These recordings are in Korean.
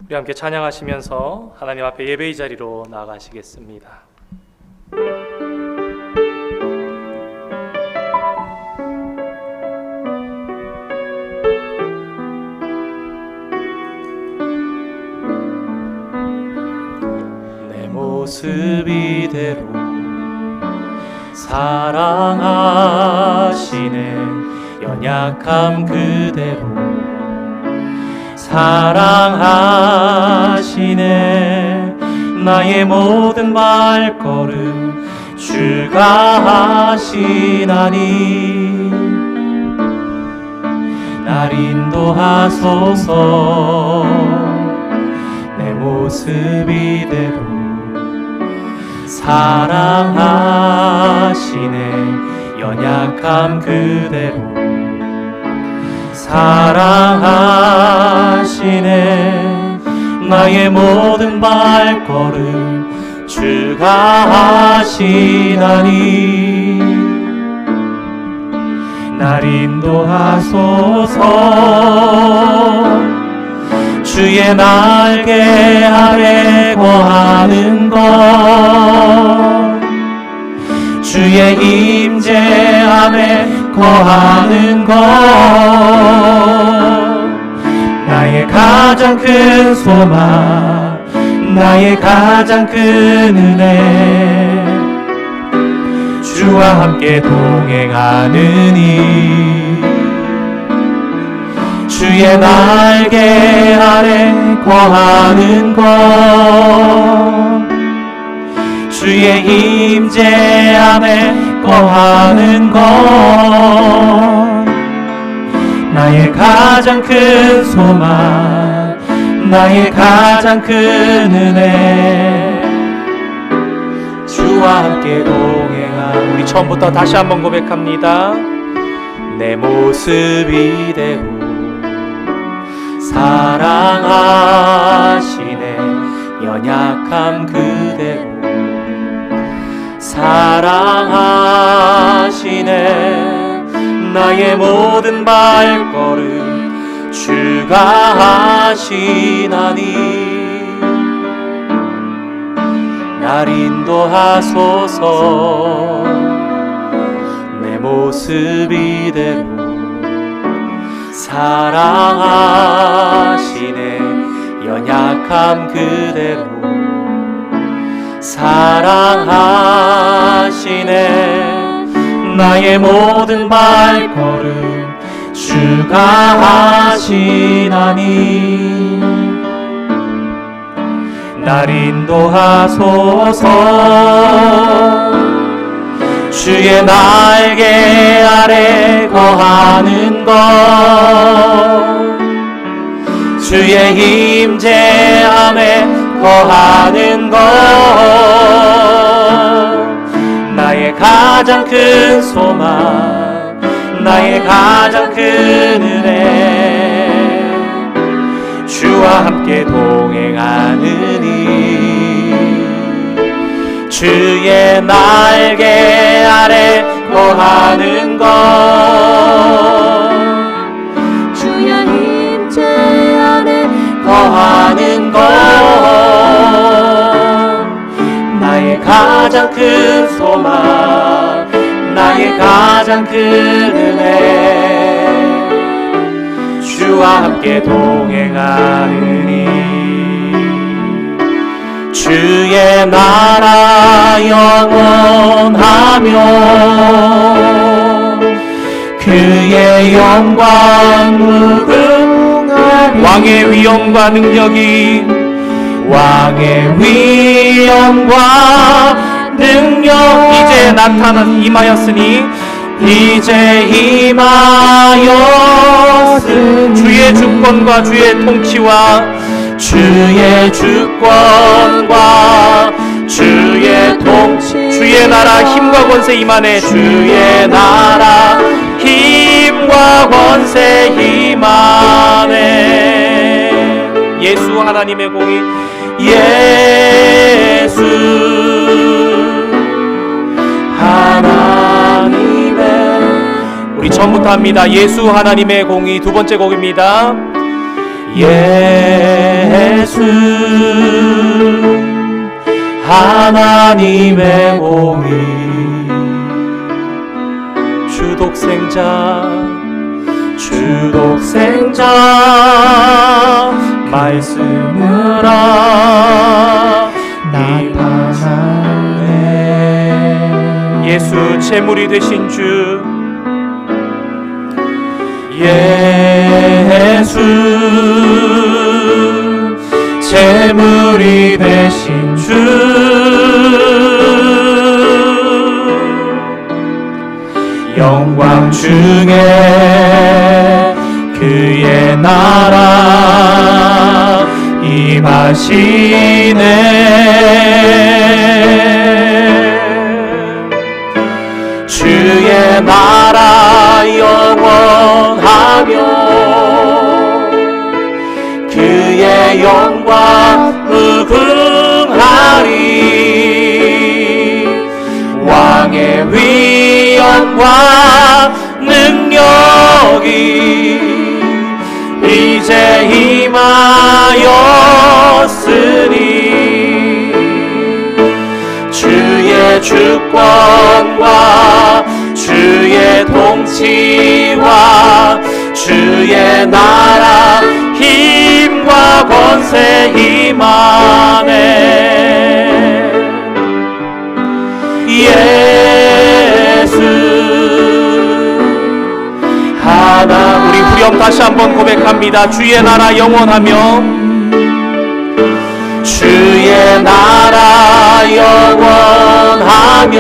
우리 함께 찬양하시면서 하나님 앞에 예배의 자리로 나아가시겠습니다. 내 모습 이대로 사랑하시네. 연약함 그대로 사랑하시네. 나의 모든 발걸음 주가 하시나니 날 인도하소서. 내 모습 이대로 사랑하시네. 연약함 그대로 사랑하시네. 나의 모든 발걸음 주가 하시나니 날 인도하소서. 주의 날개 아래 거하는 것, 주의 임재 안에 거하는 것, 나의 가장 큰 소망, 나의 가장 큰 은혜, 주와 함께 동행하느니 주의 날개 아래 거하는 것, 주의 임재 안에 거하는 것, 나의 가장 큰 소망, 나의 가장 큰 은혜, 주와 함께 동행하. 우리 처음부터 다시 한번 고백합니다. 내 모습 이대로 사랑하시네. 연약함 그대로 사랑하시네. 나의 모든 발걸음 주가 하시나니 날 인도하소서. 내 모습 이대로 사랑하시네. 연약함 그대로 사랑하시네. 나의 모든 발걸음 주가 하시나니 날 인도하소서. 주의 날개 아래 거하는 것, 주의 임재 안에 거하는 것, 나의 가장 큰 소망, 나의 가장 큰 은혜, 주와 함께 동행하느니 주의 날개 아래 거하는 것, 주의 임재 안에 거하는 것, 나의 가장 큰 소망, 나의 가장 큰 은혜, 주와 함께 동행하느니 주의 나라 영원하며 그의 영광 무궁하리. 왕의 위엄과 능력이, 왕의 위엄과 능력 이제 임하였으니 이제 임하였으니 주의 주권과 주의 통치와 주의 주권과 주의 통치, 주의 나라 힘과 권세 임하네. 주의 나라 힘과 권세 임하네. 예수 하나님의 공의, 예수 하나님의, 우리 처음부터 합니다. 예수 하나님의 공의. 두 번째 곡입니다. 예수 하나님의 공의 주독생자 말씀을 나타나네. 예수 제물이 되신 주 예수 제물이 되신 주 영광 중에 그의 나라 임하시네. 주의 나라 영원하며 그의 영광 무궁하리. 왕의 위엄과 능력이 이제 임하였으니 주의 주권과 주의 통치와 주의 나라 힘과 권세 임하네. 예수 하나. 우리 후렴 다시 한번 고백합니다. 주의 나라 영원하며 주의 나라 영원하며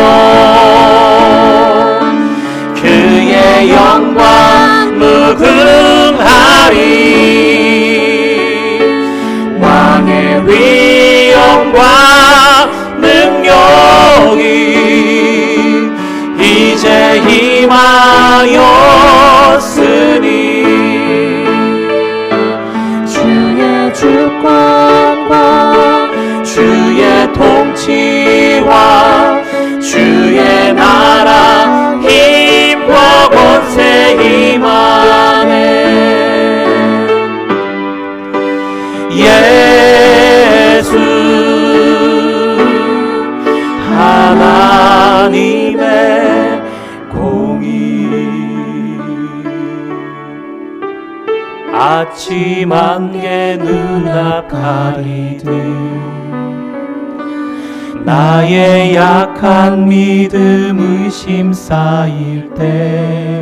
그의 영광 무궁하리. 왕의 위엄과 능력이 이제 임하였으니 주의 주권과 주의 통치와 주의 나라 힘과 권세 임하네. 예수 하나님의 공의. 아침 안개 눈앞 가리듯 나의 약한 믿음 의심 쌓일 때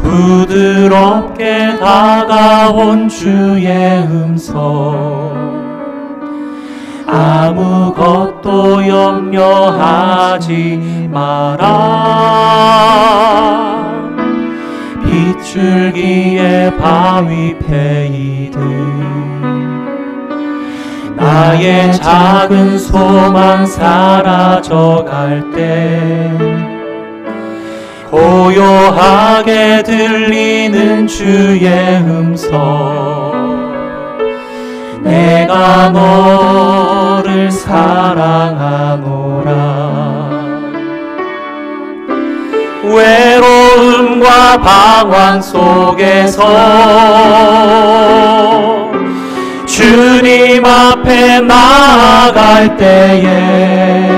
부드럽게 다가온 주의 음성. 아무것도 염려하지 마라. 빗줄기에 바위 패이듯 나의 작은 소망 사라져갈 때 고요하게 들리는 주의 음성. 내가 너를 사랑하노라. 외로움과 방황 속에서 주님 앞에 나아갈 때에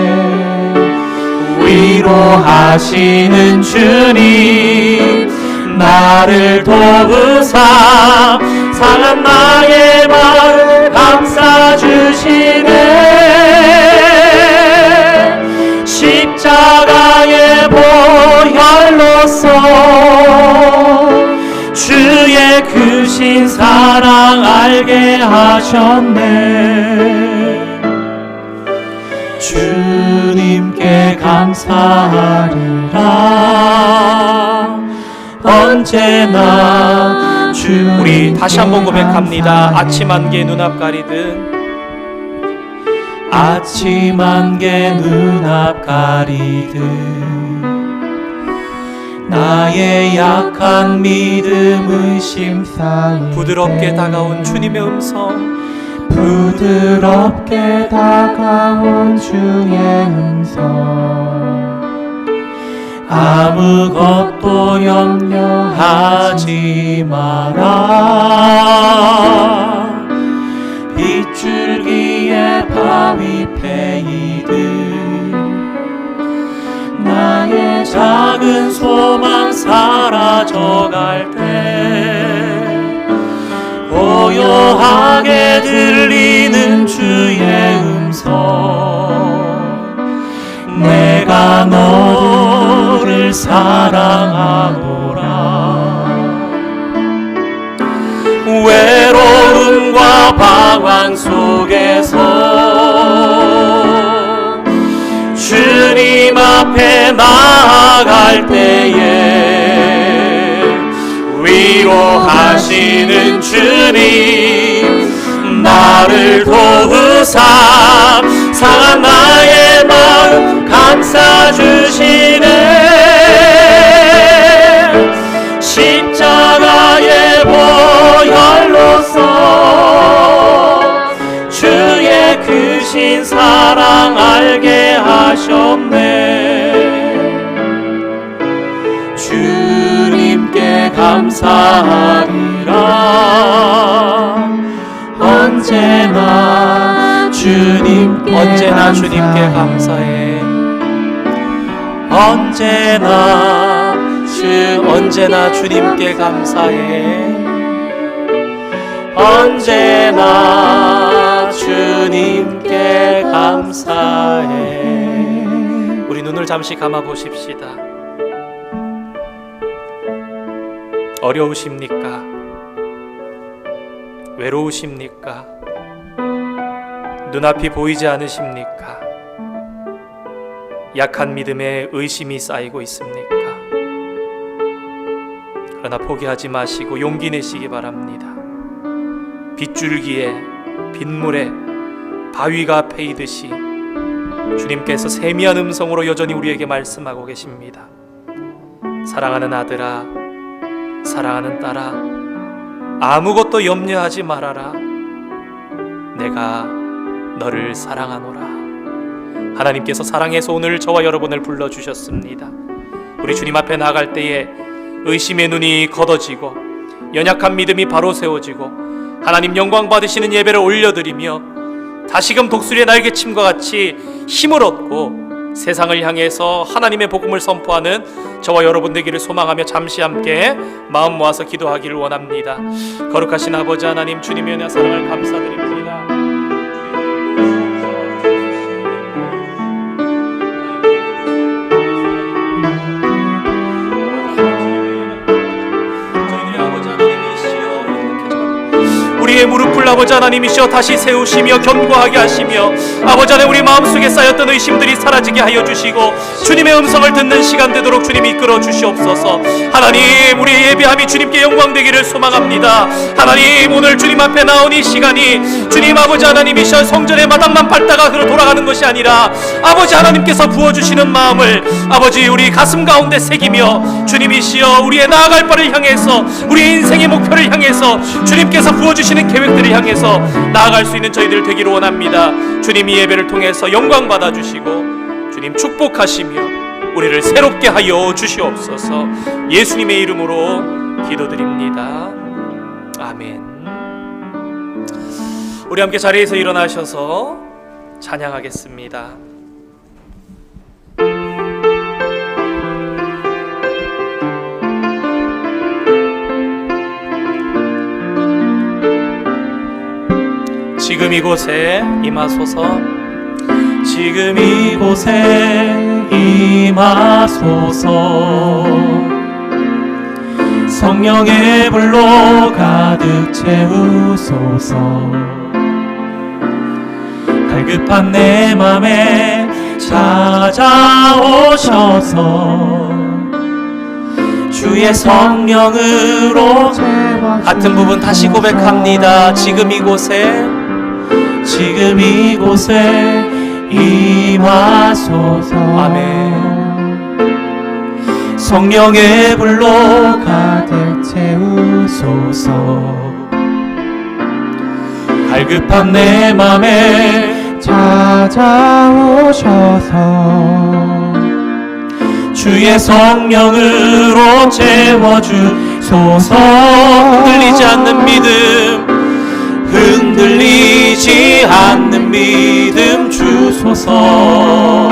위로하시는 주님 나를 도우사 상한 나의 마음 감싸주시네. 십자가의 보혈로서 주의 크신 사랑 알게 하셨네. 주님께 감사하리라. 언제나 우리 다시 한번 고백합니다. 아침 안개 눈앞 가리듯 아침 안개 눈앞 가리듯 나의 약한 믿음 의심 쌓일 부드럽게 다가온 주님의 음성. 부드럽게 다가온 주의 음성. 아무것도 염려하지 마라. 사라져갈 때 고요하게 들리는 주의 음성 내가 너를 사랑하노라 외로움과 방황 속에서 주님 앞에 나아갈 때에 위로하시는 주님 나를 도우사 상한 나의 마음 감싸주시네 십자가의 보혈로서 주의 크신 사랑 알게 하셨네 주님께 감사하리라 언제나 주님께 감사해 언제나 주님께 감사해 언제나 주님께 감사해. 우리 눈을 잠시 감아 보십시다. 어려우십니까? 외로우십니까? 눈앞이 보이지 않으십니까? 약한 믿음에 의심이 쌓이고 있습니까? 그러나 포기하지 마시고 용기 내시기 바랍니다. 빗줄기에 빗물에 바위가 패이듯이 주님께서 세미한 음성으로 여전히 우리에게 말씀하고 계십니다. 사랑하는 아들아, 사랑하는 딸아, 아무것도 염려하지 말아라. 내가 너를 사랑하노라. 하나님께서 사랑해서 오늘 저와 여러분을 불러주셨습니다. 우리 주님 앞에 나아갈 때에 의심의 눈이 걷어지고 연약한 믿음이 바로 세워지고 하나님 영광 받으시는 예배를 올려드리며 다시금 독수리의 날개침과 같이 힘을 얻고 세상을 향해서 하나님의 복음을 선포하는 저와 여러분 되기를 소망하며 잠시 함께 마음 모아서 기도하기를 원합니다. 거룩하신 아버지 하나님, 주님의 은혜와 사랑을 감사드립니다. 우리의 무릎을 아버지 하나님이시여 다시 세우시며 견고하게 하시며 아버지 하나님 우리 마음속에 쌓였던 의심들이 사라지게 하여 주시고 주님의 음성을 듣는 시간 되도록 주님 이끌어 주시옵소서. 하나님, 우리의 예배함이 주님께 영광 되기를 소망합니다. 하나님, 오늘 주님 앞에 나온 이 시간이 주님 아버지 하나님이시여 성전의 마당만 밟다가 돌아가는 것이 아니라 아버지 하나님께서 부어주시는 마음을 아버지 우리 가슴 가운데 새기며 주님이시여 우리의 나아갈 바를 향해서 우리의 인생의 목표를 향해서 주님께서 부어주시는 계획들을 향해서 나아갈 수 있는 저희들 되기를 원합니다. 주님, 이 예배를 통해서 영광 받아주시고 주님 축복하시며 우리를 새롭게 하여 주시옵소서. 예수님의 이름으로 기도드립니다. 아멘. 우리 함께 자리에서 일어나셔서 찬양하겠습니다. 지금 이곳에 임하소서. 지금 이곳에 임하소서. 성령의 불로 가득 채우소서. 갈급한 내 맘에 찾아오셔서 주의 성령으로 같은 부분 다시 고백합니다. 지금 이곳에 임하소서. 아멘. 성령의 불로 가득 채우소서. 갈급한 내 맘에 찾아오셔서 주의 성령으로 채워주소서. 흔들리지 않는 믿음, 흔들리지 않는 믿음 주소서.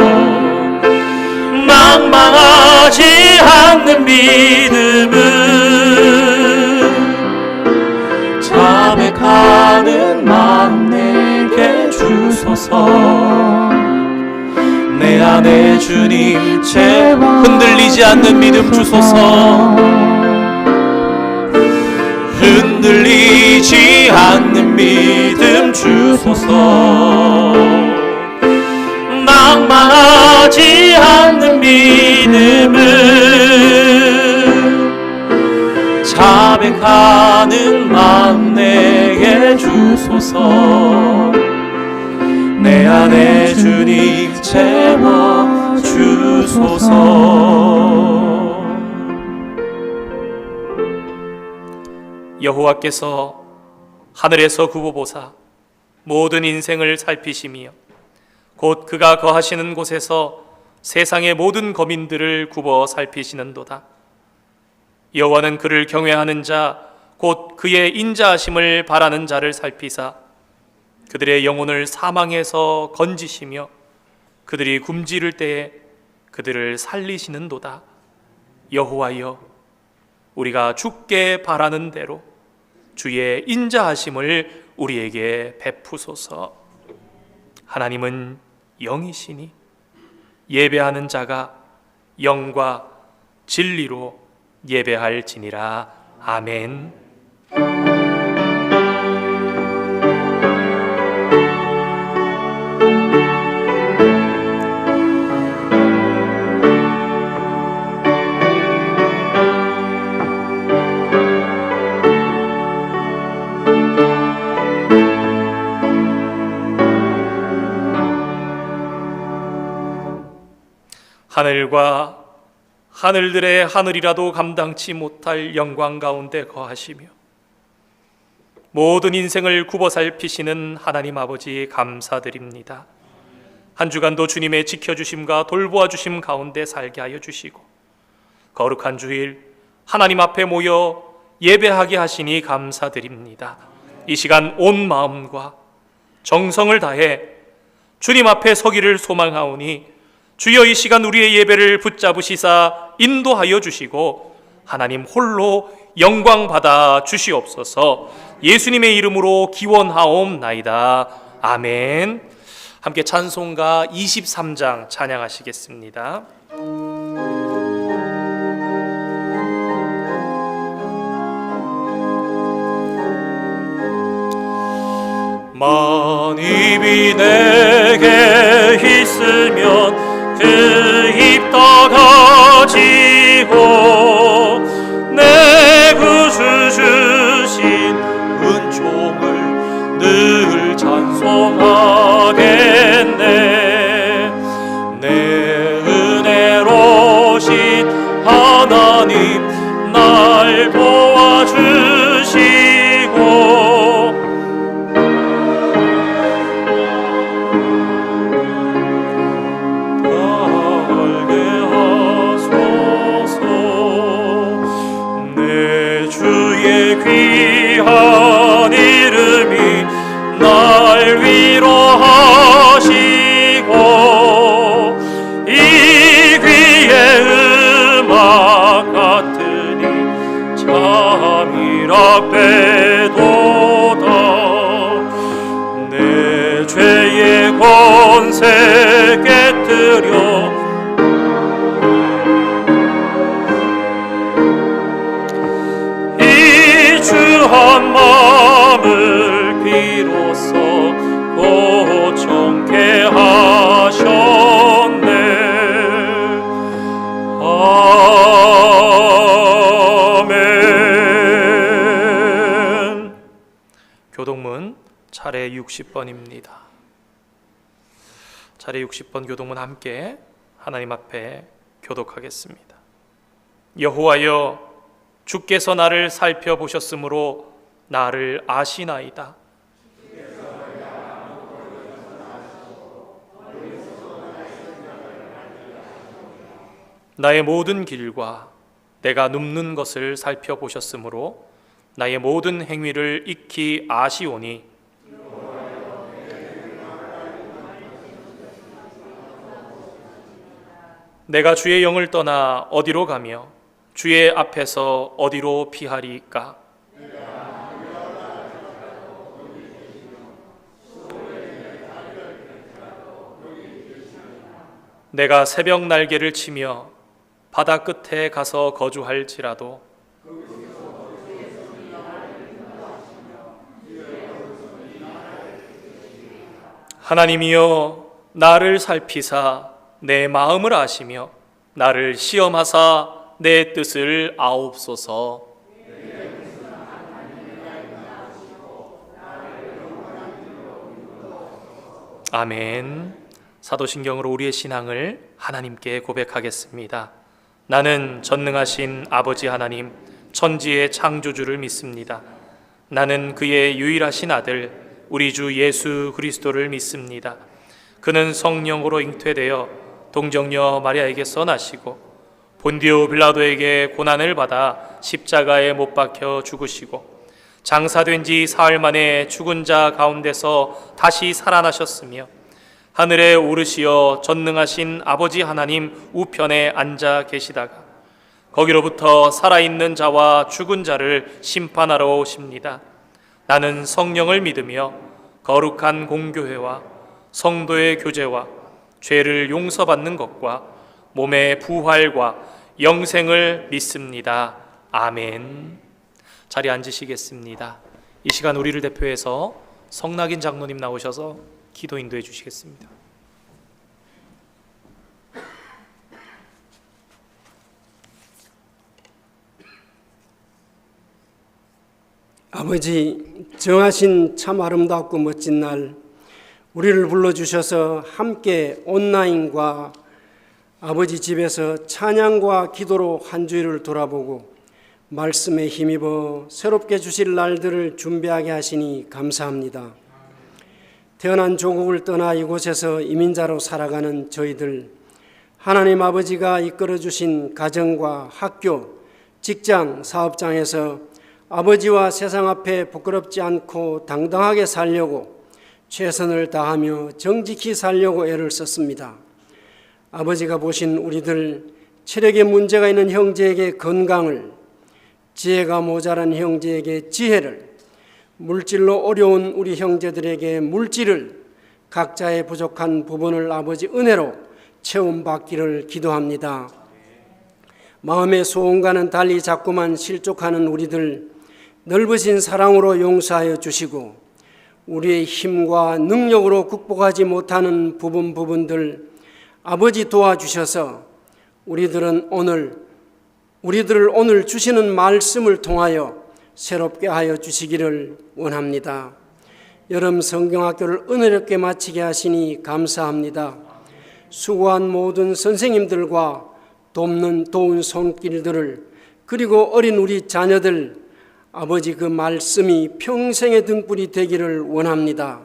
망망하지 않는 믿음을 자백하는 마음 내게 주소서. 내 안에 주님 채워 흔들리지 않는 믿음 주소서. 흔들리지 않는 믿음 주소서. 낭만하지 않는 믿음을 자백하는 마음 내게 주소서. 내 안에 주님 채워 주소서. 여호와께서 하늘에서 구보보사 모든 인생을 살피시며 곧 그가 거하시는 곳에서 세상의 모든 거민들을 굽어 살피시는도다. 여호와는 그를 경외하는 자 곧 그의 인자하심을 바라는 자를 살피사 그들의 영혼을 사망에서 건지시며 그들이 굶주릴 때에 그들을 살리시는도다. 여호와여, 우리가 주께 바라는 대로 주의 인자하심을 우리에게 베푸소서. 하나님은 영이시니 예배하는 자가 영과 진리로 예배할지니라. 아멘. 하늘과 하늘들의 하늘이라도 감당치 못할 영광 가운데 거하시며 모든 인생을 굽어 살피시는 하나님 아버지 감사드립니다. 한 주간도 주님의 지켜주심과 돌보아 주심 가운데 살게 하여 주시고 거룩한 주일 하나님 앞에 모여 예배하게 하시니 감사드립니다. 이 시간 온 마음과 정성을 다해 주님 앞에 서기를 소망하오니 주여 이 시간 우리의 예배를 붙잡으시사 인도하여 주시고 하나님 홀로 영광 받아 주시옵소서. 예수님의 이름으로 기원하옵나이다. 아멘. 함께 찬송가 23장 찬양하시겠습니다. 만입이 내게 있으면 그 입 다 가지고 내 구주 주신 은총을 늘 찬송하겠네. 내 은혜로신 하나님 날 도와주시고 귀한 이름이 날 위로하시고 이 귀의 음악 같으니 참이라 빼도다. 내 죄의 권세 깨뜨려 한 마음을 비로소 고청케 하셨네. 아멘. 교동문 차례 60번입니다. 차례 60번 교동문 함께 하나님 앞에 교독하겠습니다. 여호와여, 주께서 나를 살펴보셨으므로 나를 아시나이다. 나의 모든 길과 내가 눕는 것을 살펴보셨으므로 나의 모든 행위를 익히 아시오니 내가 주의 영을 떠나 어디로 가며 주의 앞에서 어디로 피하리이까? 내가 새벽 날개를 치며 바다 끝에 가서 거주할지라도 하나님이여 나를 살피사 내 마음을 아시며 나를 시험하사 내 뜻을 아옵소서. 아멘. 사도신경으로 우리의 신앙을 하나님께 고백하겠습니다. 나는 전능하신 아버지 하나님, 천지의 창조주를 믿습니다. 나는 그의 유일하신 아들 우리 주 예수 그리스도를 믿습니다. 그는 성령으로 잉태되어 동정녀 마리아에게서 나시고 본디오 빌라도에게 고난을 받아 십자가에 못 박혀 죽으시고 장사된 지 사흘 만에 죽은 자 가운데서 다시 살아나셨으며 하늘에 오르시어 전능하신 아버지 하나님 우편에 앉아 계시다가 거기로부터 살아있는 자와 죽은 자를 심판하러 오십니다. 나는 성령을 믿으며 거룩한 공교회와 성도의 교제와 죄를 용서받는 것과 몸의 부활과 영생을 믿습니다. 아멘. 자리에 앉으시겠습니다. 이 시간 우리를 대표해서 성낙인 장로님 나오셔서 기도 인도해 주시겠습니다. 아버지, 정하신 참 아름답고 멋진 날 우리를 불러주셔서 함께 온라인과 아버지 집에서 찬양과 기도로 한 주일을 돌아보고 말씀에 힘입어 새롭게 주실 날들을 준비하게 하시니 감사합니다. 태어난 조국을 떠나 이곳에서 이민자로 살아가는 저희들, 하나님 아버지가 이끌어 주신 가정과 학교, 직장, 사업장에서 아버지와 세상 앞에 부끄럽지 않고 당당하게 살려고 최선을 다하며 정직히 살려고 애를 썼습니다. 아버지가 보신 우리들, 체력에 문제가 있는 형제에게 건강을, 지혜가 모자란 형제에게 지혜를, 물질로 어려운 우리 형제들에게 물질을, 각자의 부족한 부분을 아버지 은혜로 채움받기를 기도합니다. 마음의 소원과는 달리 자꾸만 실족하는 우리들 넓으신 사랑으로 용서하여 주시고 우리의 힘과 능력으로 극복하지 못하는 부분들 아버지 도와주셔서 우리들을 오늘 주시는 말씀을 통하여 새롭게 하여 주시기를 원합니다. 여름 성경학교를 은혜롭게 마치게 하시니 감사합니다. 수고한 모든 선생님들과 도운 손길들을, 그리고 어린 우리 자녀들, 아버지 그 말씀이 평생의 등불이 되기를 원합니다.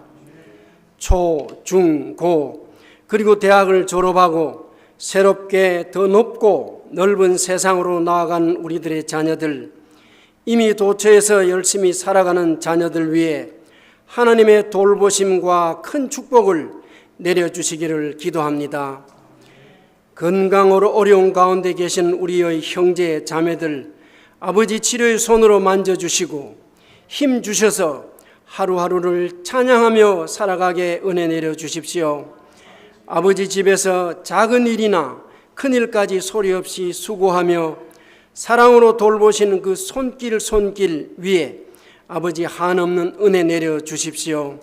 초, 중, 고, 그리고 대학을 졸업하고 새롭게 더 높고 넓은 세상으로 나아간 우리들의 자녀들, 이미 도처에서 열심히 살아가는 자녀들 위해 하나님의 돌보심과 큰 축복을 내려주시기를 기도합니다. 건강으로 어려운 가운데 계신 우리의 형제 자매들, 아버지 치료의 손으로 만져주시고 힘 주셔서 하루하루를 찬양하며 살아가게 은혜 내려주십시오. 아버지 집에서 작은 일이나 큰 일까지 소리 없이 수고하며 사랑으로 돌보시는 그 손길 위에 아버지 한없는 은혜 내려주십시오.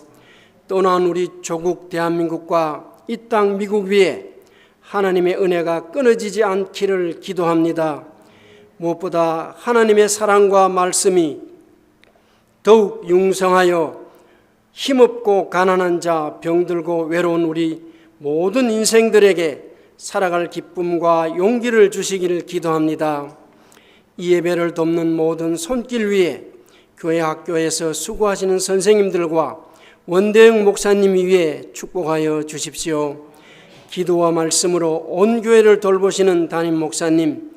떠난 우리 조국 대한민국과 이 땅 미국 위에 하나님의 은혜가 끊어지지 않기를 기도합니다. 무엇보다 하나님의 사랑과 말씀이 더욱 융성하여 힘없고 가난한 자, 병들고 외로운 우리 모든 인생들에게 살아갈 기쁨과 용기를 주시기를 기도합니다. 이 예배를 돕는 모든 손길 위에 교회 학교에서 수고하시는 선생님들과 원대영 목사님 위에 축복하여 주십시오. 기도와 말씀으로 온 교회를 돌보시는 담임 목사님,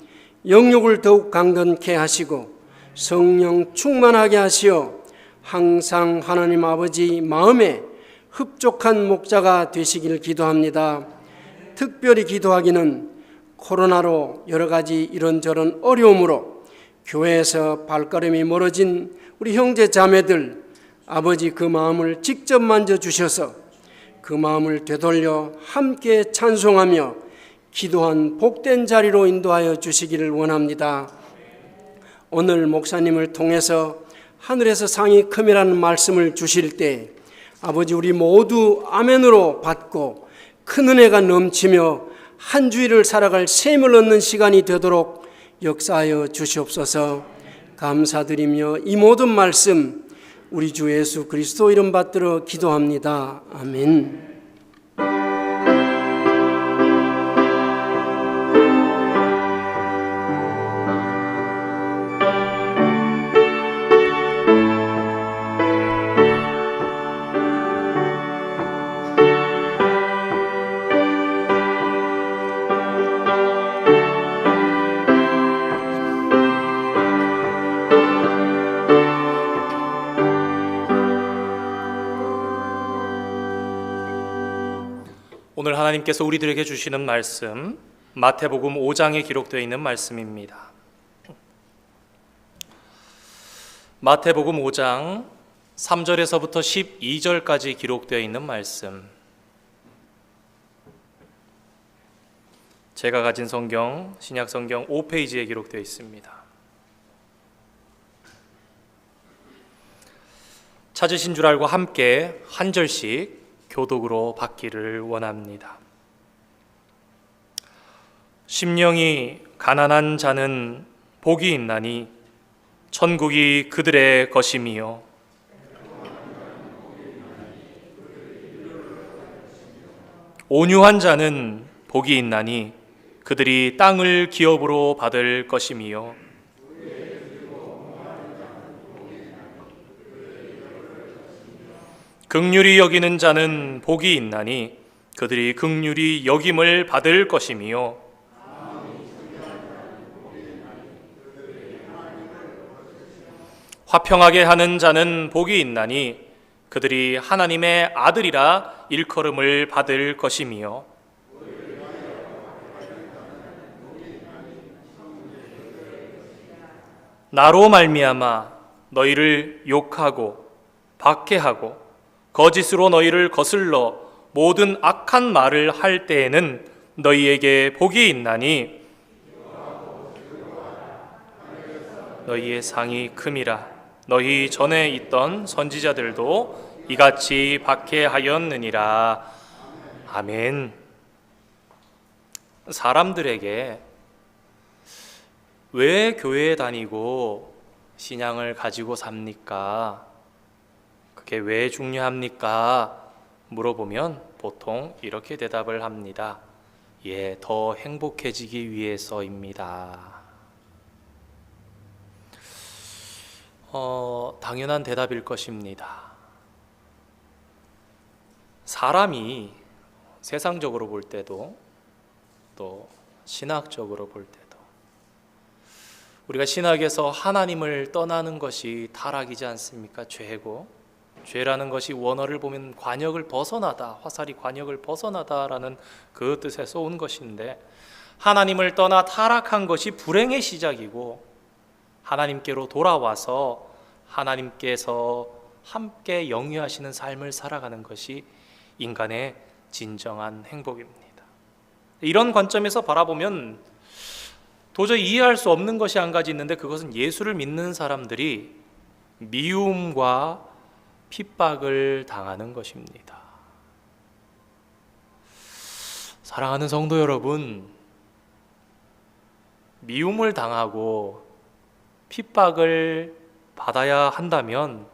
영육을 더욱 강건케 하시고 성령 충만하게 하시어 항상 하나님 아버지 마음에 흡족한 목자가 되시기를 기도합니다. 특별히 기도하기는 코로나로 여러 가지 이런저런 어려움으로 교회에서 발걸음이 멀어진 우리 형제 자매들, 아버지 그 마음을 직접 만져주셔서 그 마음을 되돌려 함께 찬송하며 기도한 복된 자리로 인도하여 주시기를 원합니다. 오늘 목사님을 통해서 하늘에서 상이 큼이라는 말씀을 주실 때 아버지 우리 모두 아멘으로 받고 큰 은혜가 넘치며 한 주일을 살아갈 셈을 얻는 시간이 되도록 역사하여 주시옵소서. 감사드리며 이 모든 말씀 우리 주 예수 그리스도 이름 받들어 기도합니다. 아멘. 오늘 하나님께서 우리들에게 주시는 말씀, 마태복음 5장에 기록되어 있는 말씀입니다. 마태복음 5장 3절에서부터 12절까지 기록되어 있는 말씀. 제가 가진 성경, 신약성경 5페이지에 기록되어 있습니다. 찾으신 줄 알고 함께 한 절씩 교독으로 받기를 원합니다. 심령이 가난한 자는 복이 있나니 천국이 그들의 것임이요 온유한 자는 복이 있나니 그들이 땅을 기업으로 받을 것임이요 긍휼히 여기는 자는 복이 있나니 그들이 긍휼히 여김을 받을 것이며 화평하게 하는 자는 복이 있나니 그들이 하나님의 아들이라 일컬음을 받을 것이며 나로 말미암아 너희를 욕하고 박해하고 거짓으로 너희를 거슬러 모든 악한 말을 할 때에는 너희에게 복이 있나니 너희의 상이 큼이라. 너희 전에 있던 선지자들도 이같이 박해하였느니라. 아멘. 사람들에게 왜 교회에 다니고 신앙을 가지고 삽니까? 그게 왜 중요합니까? 물어보면 보통 이렇게 대답을 합니다. 예, 더 행복해지기 위해서입니다. 당연한 대답일 것입니다. 사람이 세상적으로 볼 때도 또 신학적으로 볼 때도 우리가 신학에서 하나님을 떠나는 것이 타락이지 않습니까? 죄고 죄라는 것이 원어를 보면 관역을 벗어나다, 화살이 관역을 벗어나다라는 그 뜻에서 온 것인데 하나님을 떠나 타락한 것이 불행의 시작이고 하나님께로 돌아와서 하나님께서 함께 영위하시는 삶을 살아가는 것이 인간의 진정한 행복입니다. 이런 관점에서 바라보면 도저히 이해할 수 없는 것이 한 가지 있는데 그것은 예수를 믿는 사람들이 미움과 핍박을 당하는 것입니다. 사랑하는 성도 여러분, 미움을 당하고 핍박을 받아야 한다면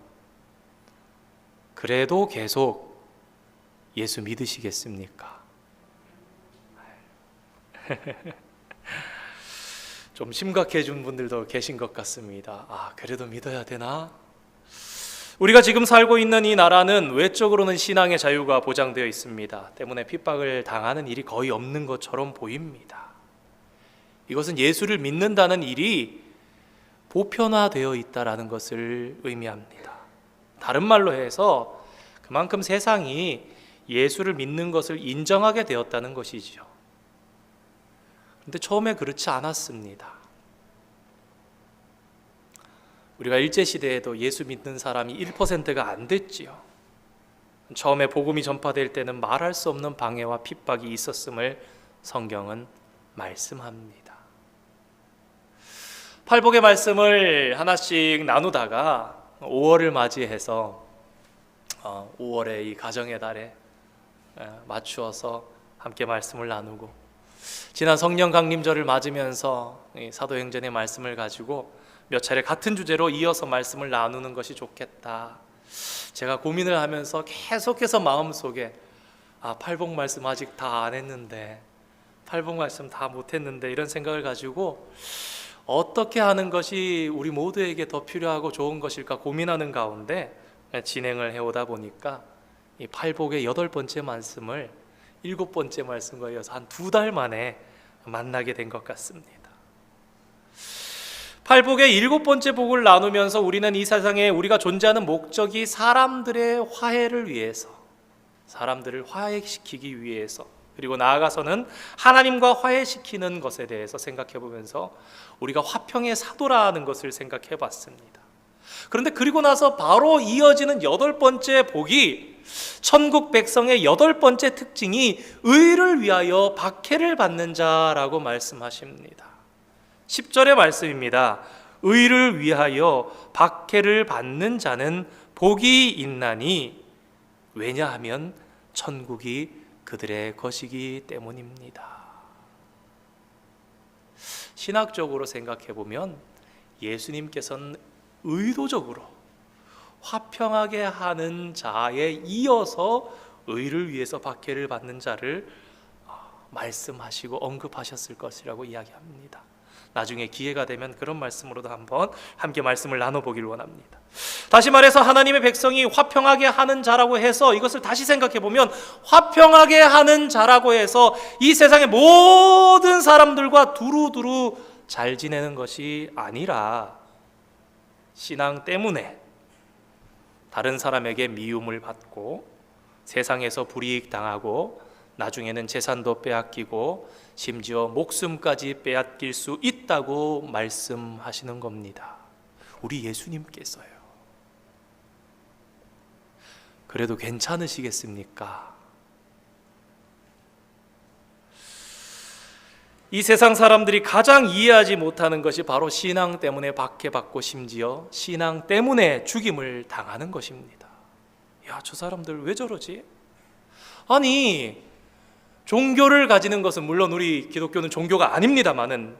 그래도 계속 예수 믿으시겠습니까? 좀 심각해진 분들도 계신 것 같습니다. 그래도 믿어야 되나? 우리가 지금 살고 있는 이 나라는 외적으로는 신앙의 자유가 보장되어 있습니다. 때문에 핍박을 당하는 일이 거의 없는 것처럼 보입니다. 이것은 예수를 믿는다는 일이 보편화되어 있다는 것을 의미합니다. 다른 말로 해서 그만큼 세상이 예수를 믿는 것을 인정하게 되었다는 것이지요. 근데 처음에 그렇지 않았습니다. 우리가 일제시대에도 예수 믿는 사람이 1%가 안 됐지요. 처음에 복음이 전파될 때는 말할 수 없는 방해와 핍박이 있었음을 성경은 말씀합니다. 팔복의 말씀을 하나씩 나누다가 5월을 맞이해서 5월의 이 가정의 달에 맞추어서 함께 말씀을 나누고, 지난 성령 강림절을 맞으면서 사도행전의 말씀을 가지고 몇 차례 같은 주제로 이어서 말씀을 나누는 것이 좋겠다. 제가 고민을 하면서 계속해서 마음속에 팔복 말씀 아직 다 안 했는데, 팔복 말씀 다 못했는데, 이런 생각을 가지고 어떻게 하는 것이 우리 모두에게 더 필요하고 좋은 것일까 고민하는 가운데 진행을 해오다 보니까 이 팔복의 8번째 말씀을 7번째 말씀과 이어서 한 2달 만에 만나게 된 것 같습니다. 팔복의 7번째 복을 나누면서 우리는 이 세상에 우리가 존재하는 목적이 사람들의 화해를 위해서, 사람들을 화해시키기 위해서, 그리고 나아가서는 하나님과 화해시키는 것에 대해서 생각해 보면서 우리가 화평의 사도라는 것을 생각해 봤습니다. 그런데 그리고 나서 바로 이어지는 8번째 복이, 천국 백성의 8번째 특징이 의를 위하여 박해를 받는 자라고 말씀하십니다. 10절의 말씀입니다. 의를 위하여 박해를 받는 자는 복이 있나니, 왜냐하면 천국이 그들의 것이기 때문입니다. 신학적으로 생각해 보면 예수님께서는 의도적으로 화평하게 하는 자에 이어서 의를 위해서 박해를 받는 자를 말씀하시고 언급하셨을 것이라고 이야기합니다. 나중에 기회가 되면 그런 말씀으로도 한번 함께 말씀을 나눠보기를 원합니다. 다시 말해서 하나님의 백성이 화평하게 하는 자라고 해서, 이것을 다시 생각해 보면 화평하게 하는 자라고 해서 이 세상의 모든 사람들과 두루두루 잘 지내는 것이 아니라, 신앙 때문에 다른 사람에게 미움을 받고 세상에서 불이익 당하고 나중에는 재산도 빼앗기고 심지어 목숨까지 빼앗길 수 있다고 말씀하시는 겁니다. 우리 예수님께서요. 그래도 괜찮으시겠습니까? 이 세상 사람들이 가장 이해하지 못하는 것이 바로 신앙 때문에 박해받고 심지어 신앙 때문에 죽임을 당하는 것입니다. 야, 저 사람들 왜 저러지? 아니, 종교를 가지는 것은 물론 우리 기독교는 종교가 아닙니다만은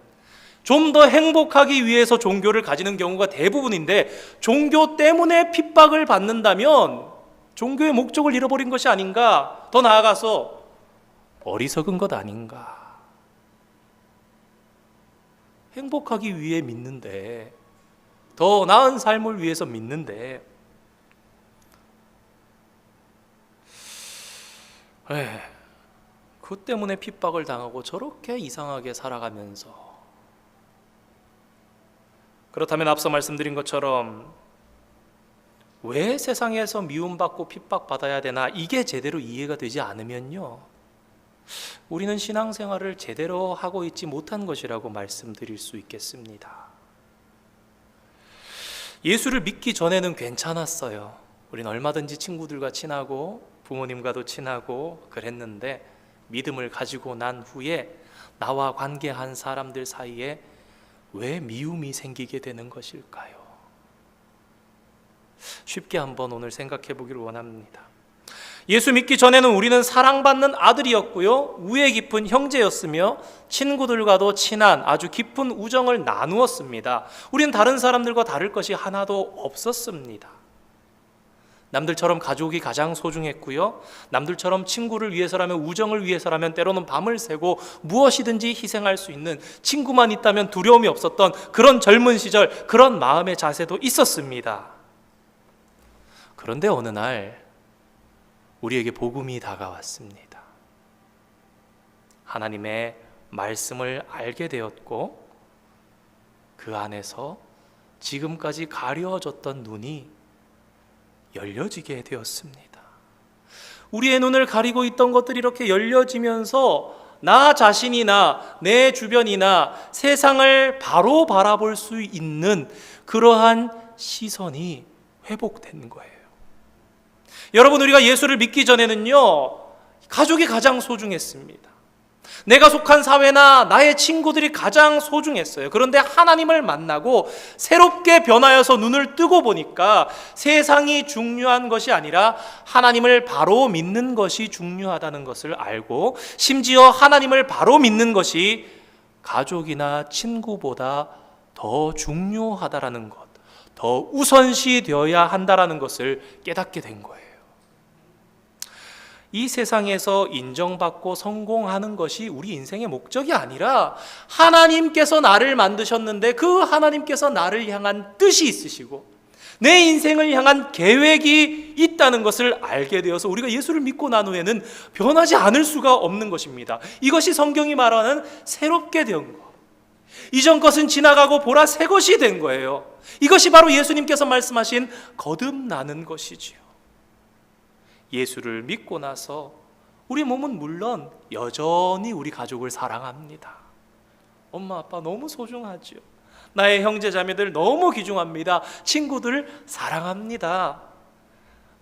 좀 더 행복하기 위해서 종교를 가지는 경우가 대부분인데, 종교 때문에 핍박을 받는다면 종교의 목적을 잃어버린 것이 아닌가, 더 나아가서 어리석은 것 아닌가. 행복하기 위해 믿는데, 더 나은 삶을 위해서 믿는데, 그 때문에 핍박을 당하고 저렇게 이상하게 살아가면서, 그렇다면 앞서 말씀드린 것처럼 왜 세상에서 미움받고 핍박받아야 되나, 이게 제대로 이해가 되지 않으면요, 우리는 신앙생활을 제대로 하고 있지 못한 것이라고 말씀드릴 수 있겠습니다. 예수를 믿기 전에는 괜찮았어요. 우린 얼마든지 친구들과 친하고 부모님과도 친하고 그랬는데, 믿음을 가지고 난 후에 나와 관계한 사람들 사이에 왜 미움이 생기게 되는 것일까요? 쉽게 한번 오늘 생각해 보기를 원합니다. 예수 믿기 전에는 우리는 사랑받는 아들이었고요, 우애 깊은 형제였으며 친구들과도 친한 아주 깊은 우정을 나누었습니다. 우리는 다른 사람들과 다를 것이 하나도 없었습니다. 남들처럼 가족이 가장 소중했고요, 남들처럼 친구를 위해서라면, 우정을 위해서라면 때로는 밤을 새고 무엇이든지 희생할 수 있는, 친구만 있다면 두려움이 없었던 그런 젊은 시절, 그런 마음의 자세도 있었습니다. 그런데 어느 날 우리에게 복음이 다가왔습니다. 하나님의 말씀을 알게 되었고, 그 안에서 지금까지 가려졌던 눈이 열려지게 되었습니다. 우리의 눈을 가리고 있던 것들이 이렇게 열려지면서 나 자신이나 내 주변이나 세상을 바로 바라볼 수 있는 그러한 시선이 회복된 거예요. 여러분, 우리가 예수를 믿기 전에는요, 가족이 가장 소중했습니다. 내가 속한 사회나 나의 친구들이 가장 소중했어요. 그런데 하나님을 만나고 새롭게 변하여서 눈을 뜨고 보니까 세상이 중요한 것이 아니라 하나님을 바로 믿는 것이 중요하다는 것을 알고, 심지어 하나님을 바로 믿는 것이 가족이나 친구보다 더 중요하다라는 것, 더 우선시 되어야 한다라는 것을 깨닫게 된 거예요. 이 세상에서 인정받고 성공하는 것이 우리 인생의 목적이 아니라 하나님께서 나를 만드셨는데 그 하나님께서 나를 향한 뜻이 있으시고 내 인생을 향한 계획이 있다는 것을 알게 되어서 우리가 예수를 믿고 난 후에는 변하지 않을 수가 없는 것입니다. 이것이 성경이 말하는 새롭게 된 것, 이전 것은 지나가고 보라 새 것이 된 거예요. 이것이 바로 예수님께서 말씀하신 거듭나는 것이지요. 예수를 믿고 나서 우리 몸은 물론 여전히 우리 가족을 사랑합니다. 엄마 아빠 너무 소중하죠. 나의 형제 자매들 너무 귀중합니다. 친구들 사랑합니다.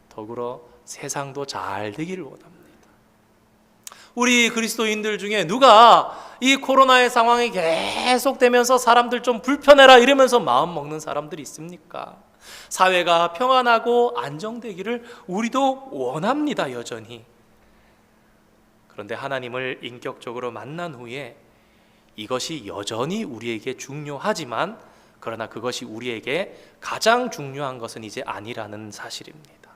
더불어 세상도 잘 되기를 원합니다. 우리 그리스도인들 중에 누가 이 코로나의 상황이 계속되면서 사람들 좀 불편해라 이러면서 마음 먹는 사람들이 있습니까? 사회가 평안하고 안정되기를 우리도 원합니다, 여전히. 그런데 하나님을 인격적으로 만난 후에 이것이 여전히 우리에게 중요하지만, 그러나 그것이 우리에게 가장 중요한 것은 이제 아니라는 사실입니다.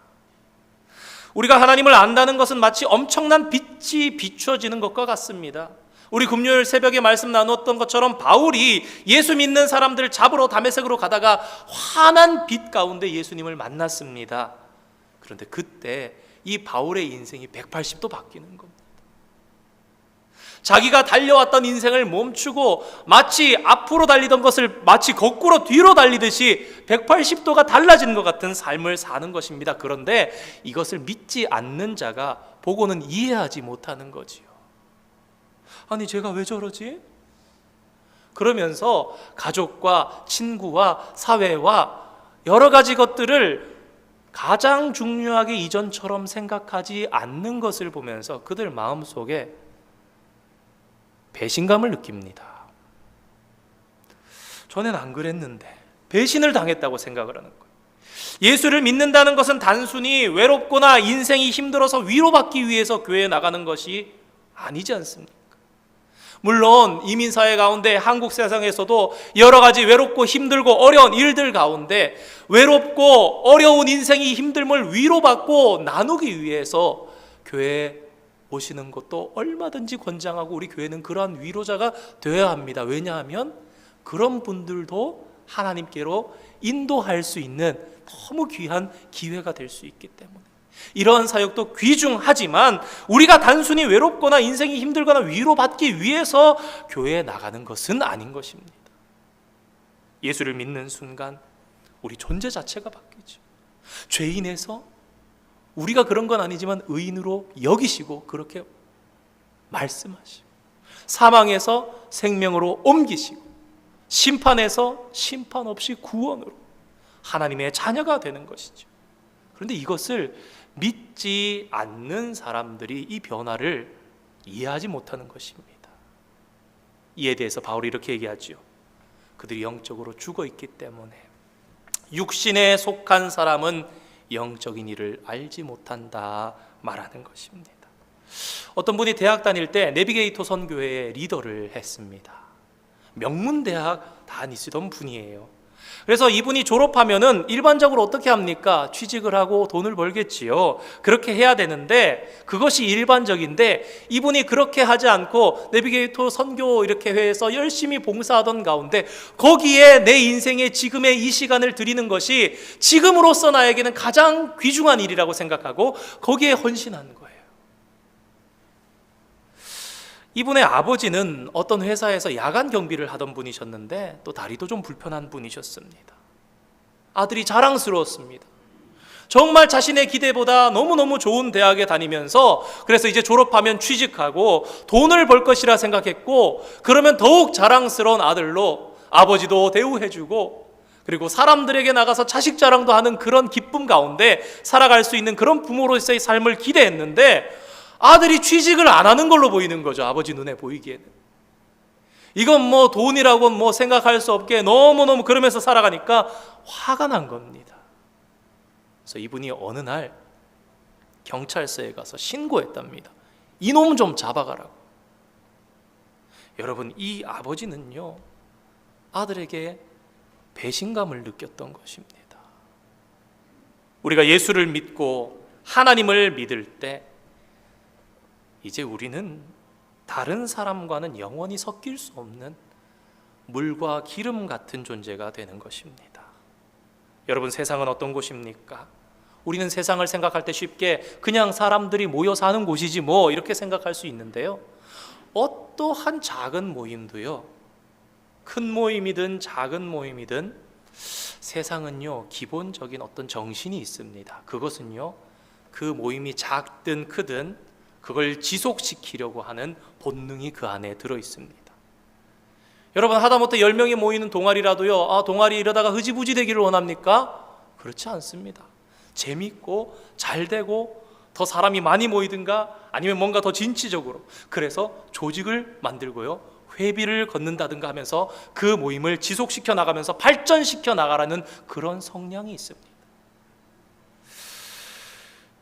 우리가 하나님을 안다는 것은 마치 엄청난 빛이 비추어지는 것과 같습니다. 우리 금요일 새벽에 말씀 나누었던 것처럼 바울이 예수 믿는 사람들 잡으러 다메섹으로 가다가 환한 빛 가운데 예수님을 만났습니다. 그런데 그때 이 바울의 인생이 180도 바뀌는 겁니다. 자기가 달려왔던 인생을 멈추고 마치 앞으로 달리던 것을 마치 거꾸로 뒤로 달리듯이 180도가 달라지는 것 같은 삶을 사는 것입니다. 그런데 이것을 믿지 않는 자가 보고는 이해하지 못하는 거지요. 아니, 제가 왜 저러지? 그러면서 가족과 친구와 사회와 여러 가지 것들을 가장 중요하게 이전처럼 생각하지 않는 것을 보면서 그들 마음속에 배신감을 느낍니다. 전엔 안 그랬는데 배신을 당했다고 생각을 하는 거예요. 예수를 믿는다는 것은 단순히 외롭거나 인생이 힘들어서 위로받기 위해서 교회에 나가는 것이 아니지 않습니까? 물론 이민사회 가운데 한국 세상에서도 여러 가지 외롭고 힘들고 어려운 일들 가운데 외롭고 어려운 인생이 힘듦을 위로받고 나누기 위해서 교회에 오시는 것도 얼마든지 권장하고 우리 교회는 그러한 위로자가 되어야 합니다. 왜냐하면 그런 분들도 하나님께로 인도할 수 있는 너무 귀한 기회가 될 수 있기 때문에 이러한 사역도 귀중하지만 우리가 단순히 외롭거나 인생이 힘들거나 위로받기 위해서 교회에 나가는 것은 아닌 것입니다. 예수를 믿는 순간 우리 존재 자체가 바뀌죠. 죄인에서 우리가 그런 건 아니지만 의인으로 여기시고 그렇게 말씀하시고, 사망에서 생명으로 옮기시고, 심판에서 심판 없이 구원으로 하나님의 자녀가 되는 것이죠. 그런데 이것을 믿지 않는 사람들이 이 변화를 이해하지 못하는 것입니다. 이에 대해서 바울이 이렇게 얘기하죠. 그들이 영적으로 죽어 있기 때문에 육신에 속한 사람은 영적인 일을 알지 못한다 말하는 것입니다. 어떤 분이 대학 다닐 때 내비게이터 선교회의 리더를 했습니다. 명문대학 다니시던 분이에요. 그래서 이분이 졸업하면은 일반적으로 어떻게 합니까? 취직을 하고 돈을 벌겠지요. 그렇게 해야 되는데 그것이 일반적인데 이분이 그렇게 하지 않고 내비게이터 선교 이렇게 회에서 열심히 봉사하던 가운데 거기에 내 인생의 지금의 이 시간을 드리는 것이 지금으로서 나에게는 가장 귀중한 일이라고 생각하고 거기에 헌신한 거예요. 이분의 아버지는 어떤 회사에서 야간 경비를 하던 분이셨는데 또 다리도 좀 불편한 분이셨습니다. 아들이 자랑스러웠습니다. 정말 자신의 기대보다 너무너무 좋은 대학에 다니면서 그래서 이제 졸업하면 취직하고 돈을 벌 것이라 생각했고, 그러면 더욱 자랑스러운 아들로 아버지도 대우해주고, 그리고 사람들에게 나가서 자식 자랑도 하는 그런 기쁨 가운데 살아갈 수 있는 그런 부모로서의 삶을 기대했는데, 아들이 취직을 안 하는 걸로 보이는 거죠. 아버지 눈에 보이기에는. 이건 뭐 돈이라고 뭐 생각할 수 없게 너무너무 그러면서 살아가니까 화가 난 겁니다. 그래서 이분이 어느 날 경찰서에 가서 신고했답니다. 이놈 좀 잡아가라고. 여러분, 이 아버지는요, 아들에게 배신감을 느꼈던 것입니다. 우리가 예수를 믿고 하나님을 믿을 때 이제 우리는 다른 사람과는 영원히 섞일 수 없는 물과 기름 같은 존재가 되는 것입니다. 여러분, 세상은 어떤 곳입니까? 우리는 세상을 생각할 때 쉽게 그냥 사람들이 모여 사는 곳이지 뭐 이렇게 생각할 수 있는데요, 어떠한 작은 모임도요, 큰 모임이든 작은 모임이든 세상은요, 기본적인 어떤 정신이 있습니다. 그것은요, 그 모임이 작든 크든 그걸 지속시키려고 하는 본능이 그 안에 들어 있습니다. 여러분, 하다못해 10명이 모이는 동아리라도요, 동아리 이러다가 흐지부지 되기를 원합니까? 그렇지 않습니다. 재밌고 잘 되고 더 사람이 많이 모이든가 아니면 뭔가 더 진취적으로, 그래서 조직을 만들고요, 회비를 걷는다든가 하면서 그 모임을 지속시켜 나가면서 발전시켜 나가라는 그런 성향이 있습니다.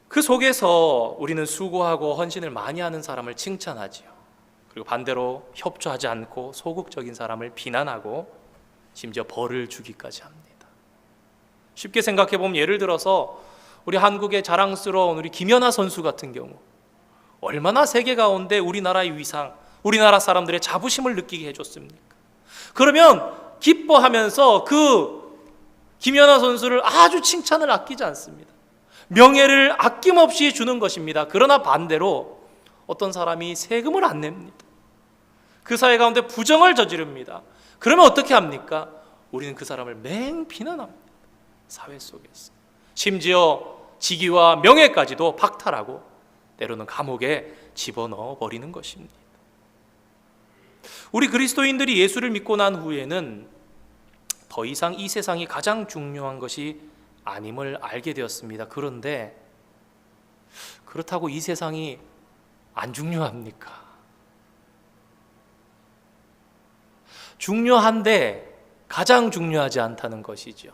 그 속에서 우리는 수고하고 헌신을 많이 하는 사람을 칭찬하지요. 그리고 반대로 협조하지 않고 소극적인 사람을 비난하고 심지어 벌을 주기까지 합니다. 쉽게 생각해 보면, 예를 들어서 우리 한국의 자랑스러운 우리 김연아 선수 같은 경우, 얼마나 세계 가운데 우리나라의 위상, 우리나라 사람들의 자부심을 느끼게 해줬습니까? 그러면 기뻐하면서 그 김연아 선수를 아주 칭찬을 아끼지 않습니다. 명예를 아낌없이 주는 것입니다. 그러나 반대로 어떤 사람이 세금을 안 냅니다. 그 사회 가운데 부정을 저지릅니다. 그러면 어떻게 합니까? 우리는 그 사람을 맹비난합니다. 사회 속에서 심지어 직위와 명예까지도 박탈하고 때로는 감옥에 집어넣어 버리는 것입니다. 우리 그리스도인들이 예수를 믿고 난 후에는 더 이상 이 세상이 가장 중요한 것이 아님을 알게 되었습니다. 그런데 그렇다고 이 세상이 안 중요합니까? 중요한데 가장 중요하지 않다는 것이죠.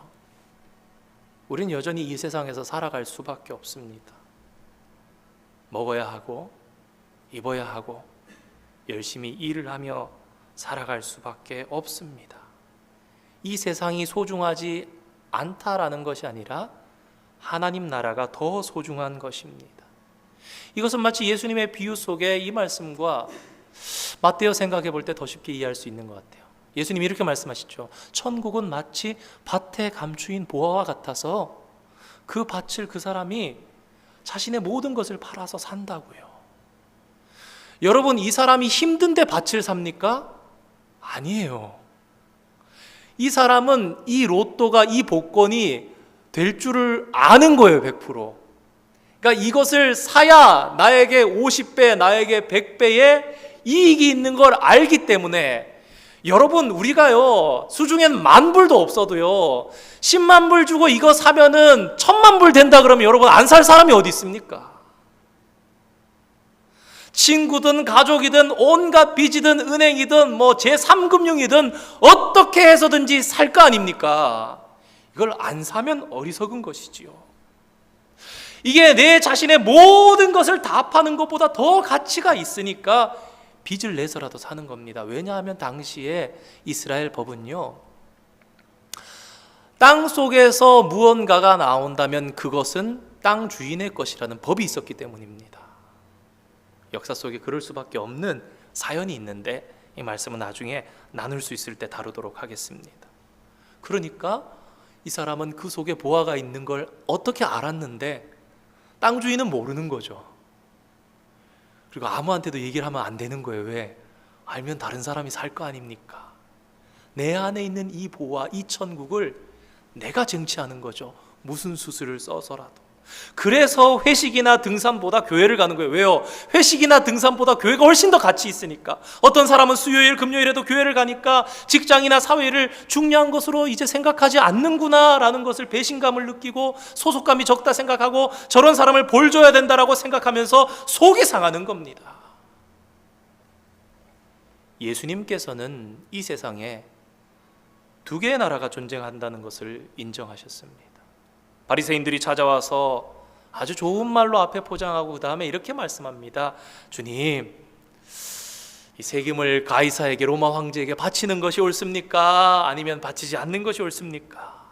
우리는 여전히 이 세상에서 살아갈 수밖에 없습니다. 먹어야 하고 입어야 하고 열심히 일을 하며 살아갈 수밖에 없습니다. 이 세상이 소중하지 않다라는 것이 아니라 하나님 나라가 더 소중한 것입니다. 이것은 마치 예수님의 비유 속에 이 말씀과 맞대어 생각해 볼 때 더 쉽게 이해할 수 있는 것 같아요. 예수님이 이렇게 말씀하시죠. 천국은 마치 밭에 감추인 보화와 같아서 그 밭을 그 사람이 자신의 모든 것을 팔아서 산다고요. 여러분, 이 사람이 힘든데 밭을 삽니까? 아니에요. 이 사람은 이 로또가, 이 복권이 될 줄을 아는 거예요. 100%. 그러니까 이것을 사야 나에게 50배, 나에게 100배의 이익이 있는 걸 알기 때문에, 여러분, 우리가요, 수중엔 10,000불도 없어도요, 10만 불 주고 이거 사면은 1,000만 불 된다 그러면 여러분, 안 살 사람이 어디 있습니까? 친구든 가족이든 온갖 빚이든 은행이든 뭐 제3금융이든 어떻게 해서든지 살 거 아닙니까? 이걸 안 사면 어리석은 것이지요. 이게 내 자신의 모든 것을 다 파는 것보다 더 가치가 있으니까 빚을 내서라도 사는 겁니다. 왜냐하면 당시에 이스라엘 법은요, 땅 속에서 무언가가 나온다면 그것은 땅 주인의 것이라는 법이 있었기 때문입니다. 역사 속에 그럴 수밖에 없는 사연이 있는데 이 말씀은 나중에 나눌 수 있을 때 다루도록 하겠습니다. 그러니까 이 사람은 그 속에 보화가 있는 걸 어떻게 알았는데 땅 주인은 모르는 거죠. 그리고 아무한테도 얘기를 하면 안 되는 거예요. 왜? 알면 다른 사람이 살 거 아닙니까? 내 안에 있는 이 보화, 이 천국을 내가 쟁취하는 거죠. 무슨 수술을 써서라도. 그래서 회식이나 등산보다 교회를 가는 거예요. 왜요? 회식이나 등산보다 교회가 훨씬 더 가치 있으니까. 어떤 사람은 수요일, 금요일에도 교회를 가니까 직장이나 사회를 중요한 것으로 이제 생각하지 않는구나 라는 것을 배신감을 느끼고 소속감이 적다 생각하고 저런 사람을 볼줘야 된다라고 생각하면서 속이 상하는 겁니다. 예수님께서는 이 세상에 두 개의 나라가 존재한다는 것을 인정하셨습니다. 바리새인들이 찾아와서 아주 좋은 말로 앞에 포장하고 그 다음에 이렇게 말씀합니다. 주님, 이 세금을 가이사에게, 로마 황제에게 바치는 것이 옳습니까? 아니면 바치지 않는 것이 옳습니까?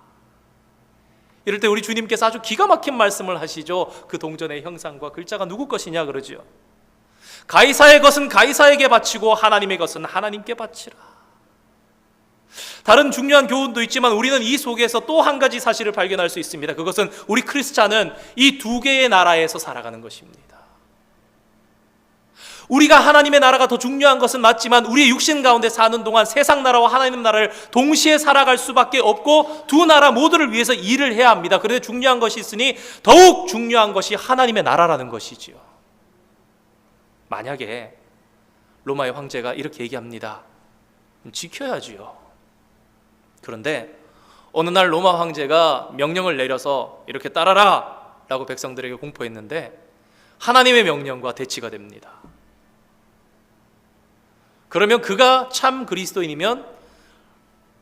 이럴 때 우리 주님께서 아주 기가 막힌 말씀을 하시죠. 그 동전의 형상과 글자가 누구 것이냐 그러죠. 가이사의 것은 가이사에게 바치고 하나님의 것은 하나님께 바치라. 다른 중요한 교훈도 있지만 우리는 이 속에서 또 한 가지 사실을 발견할 수 있습니다. 그것은 우리 크리스찬은 이 두 개의 나라에서 살아가는 것입니다. 우리가 하나님의 나라가 더 중요한 것은 맞지만 우리의 육신 가운데 사는 동안 세상 나라와 하나님 나라를 동시에 살아갈 수밖에 없고 두 나라 모두를 위해서 일을 해야 합니다. 그런데 중요한 것이 있으니 더욱 중요한 것이 하나님의 나라라는 것이지요. 만약에 로마의 황제가 이렇게 얘기합니다. 지켜야지요. 그런데 어느 날 로마 황제가 명령을 내려서 이렇게 따라라 라고 백성들에게 공포했는데 하나님의 명령과 대치가 됩니다. 그러면 그가 참 그리스도인이면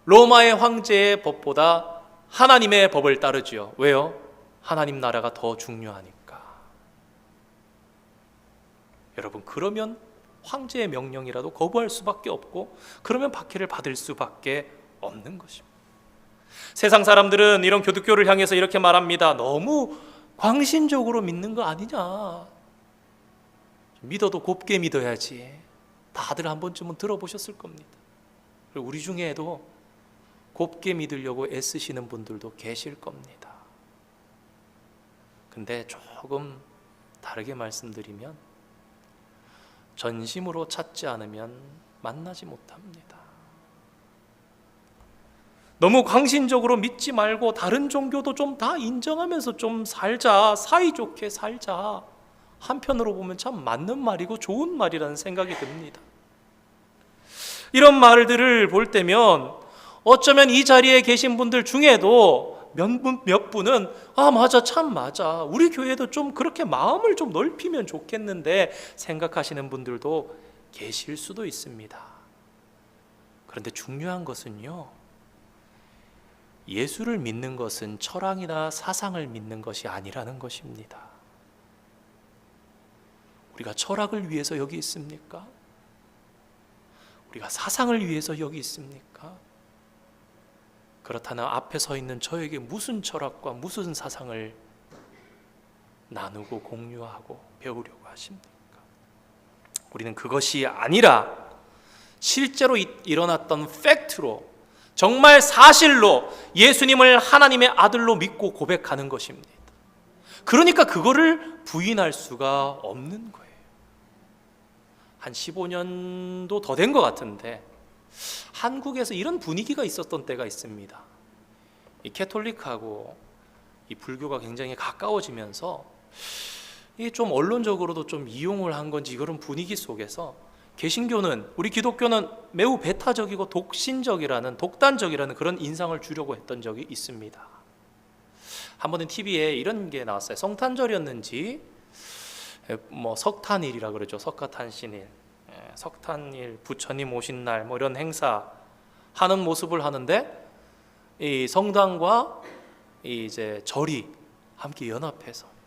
로마의 황제의 법보다 하나님의 법을 따르지요. 왜요? 하나님 나라가 더 중요하니까. 여러분, 그러면 황제의 명령이라도 거부할 수밖에 없고 그러면 박해를 받을 수밖에 없는 것입니다. 세상 사람들은 이런 교두교를 향해서 이렇게 말합니다. 너무 광신적으로 믿는 거 아니냐. 믿어도 곱게 믿어야지. 다들 한 번쯤은 들어보셨을 겁니다. 그리고 우리 중에도 곱게 믿으려고 애쓰시는 분들도 계실 겁니다. 근데 조금 다르게 말씀드리면 전심으로 찾지 않으면 만나지 못합니다. 너무 광신적으로 믿지 말고 다른 종교도 좀 다 인정하면서 좀 살자, 사이좋게 살자. 한편으로 보면 참 맞는 말이고 좋은 말이라는 생각이 듭니다. 이런 말들을 볼 때면 어쩌면 이 자리에 계신 분들 중에도 몇 분은 맞아, 참 맞아, 우리 교회도 좀 그렇게 마음을 좀 넓히면 좋겠는데 생각하시는 분들도 계실 수도 있습니다. 그런데 중요한 것은요, 예수를 믿는 것은 철학이나 사상을 믿는 것이 아니라는 것입니다. 우리가 철학을 위해서 여기 있습니까? 우리가 사상을 위해서 여기 있습니까? 그렇다면 앞에 서 있는 저에게 무슨 철학과 무슨 사상을 나누고 공유하고 배우려고 하십니까? 우리는 그것이 아니라 실제로 일어났던 팩트로, 정말 사실로 예수님을 하나님의 아들로 믿고 고백하는 것입니다. 그러니까 그거를 부인할 수가 없는 거예요. 한 15년도 더 된 것 같은데 한국에서 이런 분위기가 있었던 때가 있습니다. 이 캐톨릭하고 이 불교가 굉장히 가까워지면서 이게 좀 언론적으로도 좀 이용을 한 건지 그런 분위기 속에서 개신교는, 우리 기독교는 매우 배타적이고 독단적이라는 그런 인상을 주려고 했던 적이 있습니다. 한 번은 TV에 이런 게 나왔어요. 성탄절이었는지 석탄일이라 그러죠. 석가탄신일, 석탄일, 부처님 오신 날 이런 행사 하는 모습을 하는데 이 성당과 이제 절이 함께 연합해서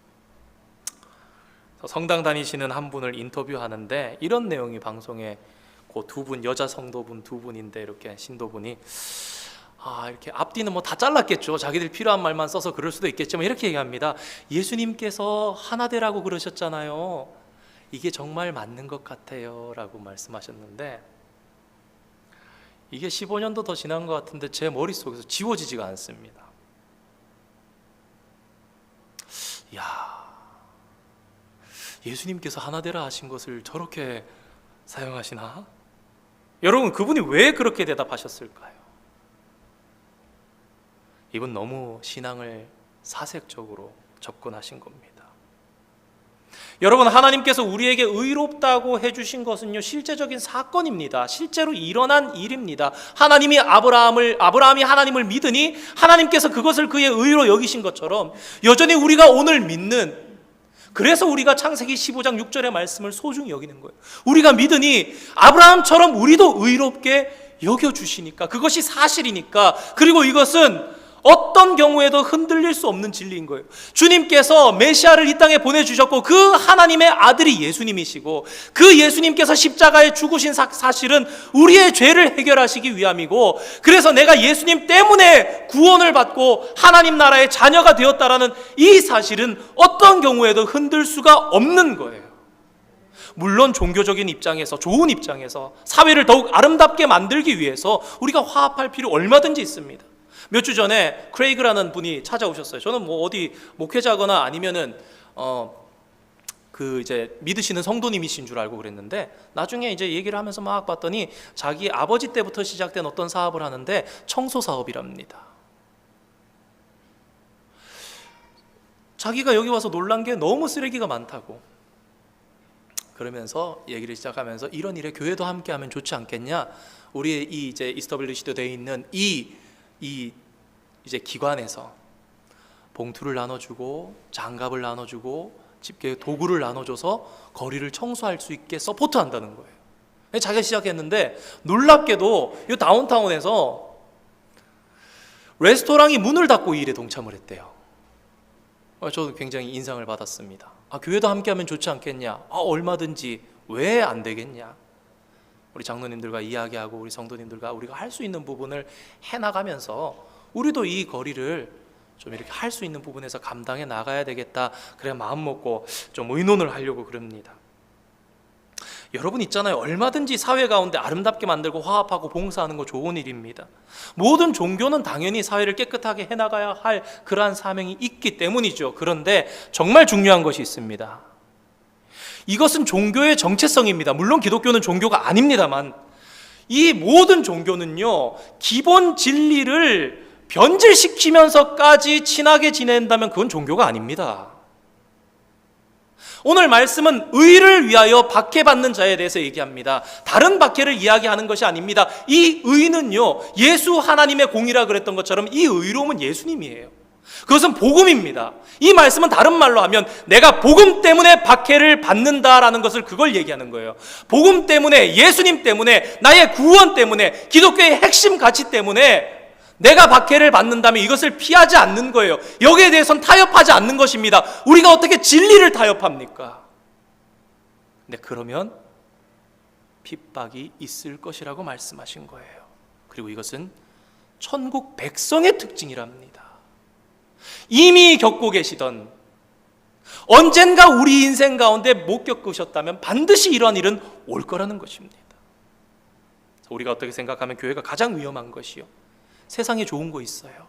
성당 다니시는 한 분을 인터뷰하는데 이런 내용이 방송에 그 두 분, 여자 성도분 두 분인데 이렇게 신도분이 이렇게 앞뒤는 다 잘랐겠죠. 자기들 필요한 말만 써서 그럴 수도 있겠지만 이렇게 얘기합니다. 예수님께서 하나 되라고 그러셨잖아요. 이게 정말 맞는 것 같아요 라고 말씀하셨는데 이게 15년도 더 지난 것 같은데 제 머릿속에서 지워지지가 않습니다. 예수님께서 하나 되라 하신 것을 저렇게 사용하시나? 여러분, 그분이 왜 그렇게 대답하셨을까요? 이분 너무 신앙을 사색적으로 접근하신 겁니다. 여러분, 하나님께서 우리에게 의롭다고 해주신 것은요, 실제적인 사건입니다. 실제로 일어난 일입니다. 아브라함이 하나님을 믿으니 하나님께서 그것을 그의 의로 여기신 것처럼 여전히 우리가 오늘 믿는, 그래서 우리가 창세기 15장 6절의 말씀을 소중히 여기는 거예요. 우리가 믿으니 아브라함처럼 우리도 의롭게 여겨주시니까, 그것이 사실이니까, 그리고 이것은 어떤 경우에도 흔들릴 수 없는 진리인 거예요. 주님께서 메시아를 이 땅에 보내주셨고 그 하나님의 아들이 예수님이시고, 그 예수님께서 십자가에 죽으신 사실은 우리의 죄를 해결하시기 위함이고, 그래서 내가 예수님 때문에 구원을 받고 하나님 나라의 자녀가 되었다라는 이 사실은 어떤 경우에도 흔들 수가 없는 거예요. 물론 종교적인 입장에서, 좋은 입장에서 사회를 더욱 아름답게 만들기 위해서 우리가 화합할 필요 얼마든지 있습니다. 몇 주 전에 크레이그라는 분이 찾아오셨어요. 저는 뭐 어디 목회자거나 아니면은 이제 믿으시는 성도님이신 줄 알고 그랬는데, 나중에 이제 얘기를 하면서 막 봤더니 자기 아버지 때부터 시작된 어떤 사업을 하는데 청소 사업이랍니다. 자기가 여기 와서 놀란 게 너무 쓰레기가 많다고. 그러면서 얘기를 시작하면서 이런 일에 교회도 함께하면 좋지 않겠냐? 우리 이 이제 이스터블리시드 되어 있는 이 이제 기관에서 봉투를 나눠주고 장갑을 나눠주고 집게 도구를 나눠줘서 거리를 청소할 수 있게 서포트한다는 거예요. 자기가 시작했는데 놀랍게도 이 다운타운에서 레스토랑이 문을 닫고 이 일에 동참을 했대요. 저도 굉장히 인상을 받았습니다. 교회도 함께하면 좋지 않겠냐? 얼마든지. 왜 안 되겠냐? 우리 장로님들과 이야기하고 우리 성도님들과 우리가 할 수 있는 부분을 해나가면서 우리도 이 거리를 좀 이렇게 할 수 있는 부분에서 감당해 나가야 되겠다. 그래 마음 먹고 좀 의논을 하려고 그럽니다. 여러분 있잖아요. 얼마든지 사회 가운데 아름답게 만들고 화합하고 봉사하는 거 좋은 일입니다. 모든 종교는 당연히 사회를 깨끗하게 해나가야 할 그러한 사명이 있기 때문이죠. 그런데 정말 중요한 것이 있습니다. 이것은 종교의 정체성입니다. 물론 기독교는 종교가 아닙니다만, 이 모든 종교는요, 기본 진리를 변질시키면서까지 친하게 지낸다면 그건 종교가 아닙니다. 오늘 말씀은 의를 위하여 박해받는 자에 대해서 얘기합니다. 다른 박해를 이야기하는 것이 아닙니다. 이 의는요, 예수 하나님의 공이라 그랬던 것처럼 이 의로움은 예수님이에요. 그것은 복음입니다. 이 말씀은 다른 말로 하면 내가 복음 때문에 박해를 받는다라는 것을, 그걸 얘기하는 거예요. 복음 때문에, 예수님 때문에, 나의 구원 때문에, 기독교의 핵심 가치 때문에 내가 박해를 받는다면 이것을 피하지 않는 거예요. 여기에 대해서는 타협하지 않는 것입니다. 우리가 어떻게 진리를 타협합니까? 근데 그러면 핍박이 있을 것이라고 말씀하신 거예요. 그리고 이것은 천국 백성의 특징이랍니다. 이미 겪고 계시던, 언젠가 우리 인생 가운데 못 겪으셨다면 반드시 이러한 일은 올 거라는 것입니다. 우리가 어떻게 생각하면 교회가 가장 위험한 것이요, 세상에 좋은 거 있어요.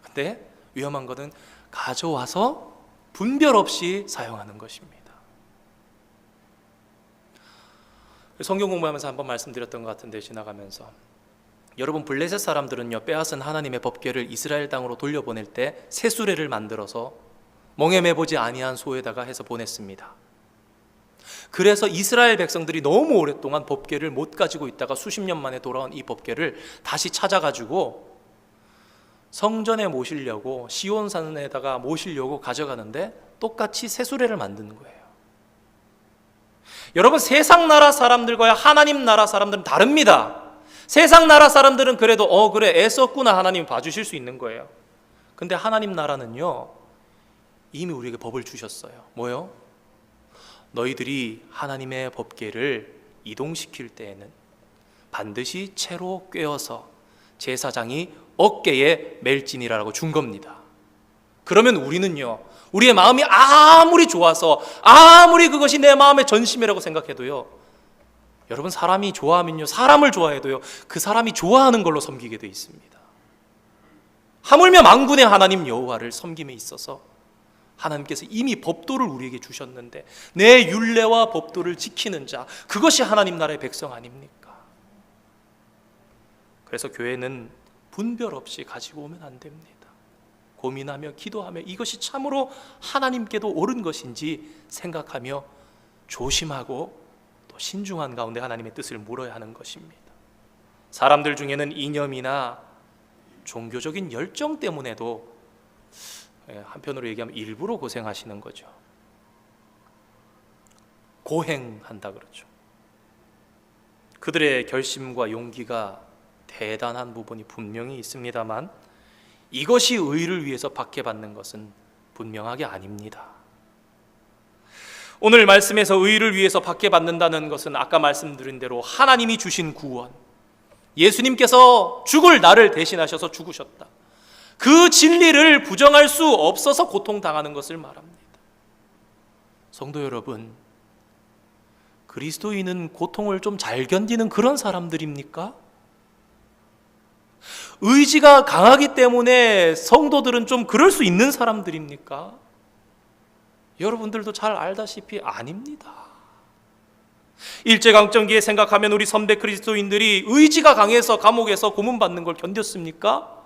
근데 위험한 거는 가져와서 분별 없이 사용하는 것입니다. 성경 공부하면서 한번 말씀드렸던 것 같은데, 지나가면서 여러분, 블레셋 사람들은요, 빼앗은 하나님의 법궤를 이스라엘 땅으로 돌려보낼 때 새수레를 만들어서 멍에 매보지 아니한 소에다가 해서 보냈습니다. 그래서 이스라엘 백성들이 너무 오랫동안 법궤를 못 가지고 있다가 수십 년 만에 돌아온 이 법궤를 다시 찾아가지고 성전에 모시려고, 시온산에다가 모시려고 가져가는데 똑같이 새수레를 만드는 거예요. 여러분, 세상 나라 사람들과 하나님 나라 사람들은 다릅니다. 세상 나라 사람들은 그래도 그래 애썼구나, 하나님 봐주실 수 있는 거예요. 근데 하나님 나라는요, 이미 우리에게 법을 주셨어요. 뭐요? 너희들이 하나님의 법궤를 이동시킬 때에는 반드시 채로 꿰어서 제사장이 어깨에 멜지니라고 준 겁니다. 그러면 우리는요, 우리의 마음이 아무리 좋아서, 아무리 그것이 내 마음의 전심이라고 생각해도요, 여러분, 사람이 좋아하면요, 사람을 좋아해도요, 그 사람이 좋아하는 걸로 섬기게 돼 있습니다. 하물며 만군의 하나님 여호와를 섬김에 있어서 하나님께서 이미 법도를 우리에게 주셨는데, 내 율례와 법도를 지키는 자, 그것이 하나님 나라의 백성 아닙니까? 그래서 교회는 분별 없이 가지고 오면 안 됩니다. 고민하며 기도하며 이것이 참으로 하나님께도 옳은 것인지 생각하며 조심하고 또 신중한 가운데 하나님의 뜻을 물어야 하는 것입니다. 사람들 중에는 이념이나 종교적인 열정 때문에도 한편으로 얘기하면 일부러 고생하시는 거죠. 고행한다 그러죠. 그들의 결심과 용기가 대단한 부분이 분명히 있습니다만 이것이 의를 위해서 박해받는 것은 분명하게 아닙니다. 오늘 말씀에서 의를 위해서 박해받는다는 것은 아까 말씀드린 대로 하나님이 주신 구원, 예수님께서 죽을 나를 대신하셔서 죽으셨다, 그 진리를 부정할 수 없어서 고통당하는 것을 말합니다. 성도 여러분, 그리스도인은 고통을 좀 잘 견디는 그런 사람들입니까? 의지가 강하기 때문에 성도들은 좀 그럴 수 있는 사람들입니까? 여러분들도 잘 알다시피 아닙니다. 일제강점기에 생각하면 우리 선배 그리스도인들이 의지가 강해서 감옥에서 고문받는 걸 견뎠습니까?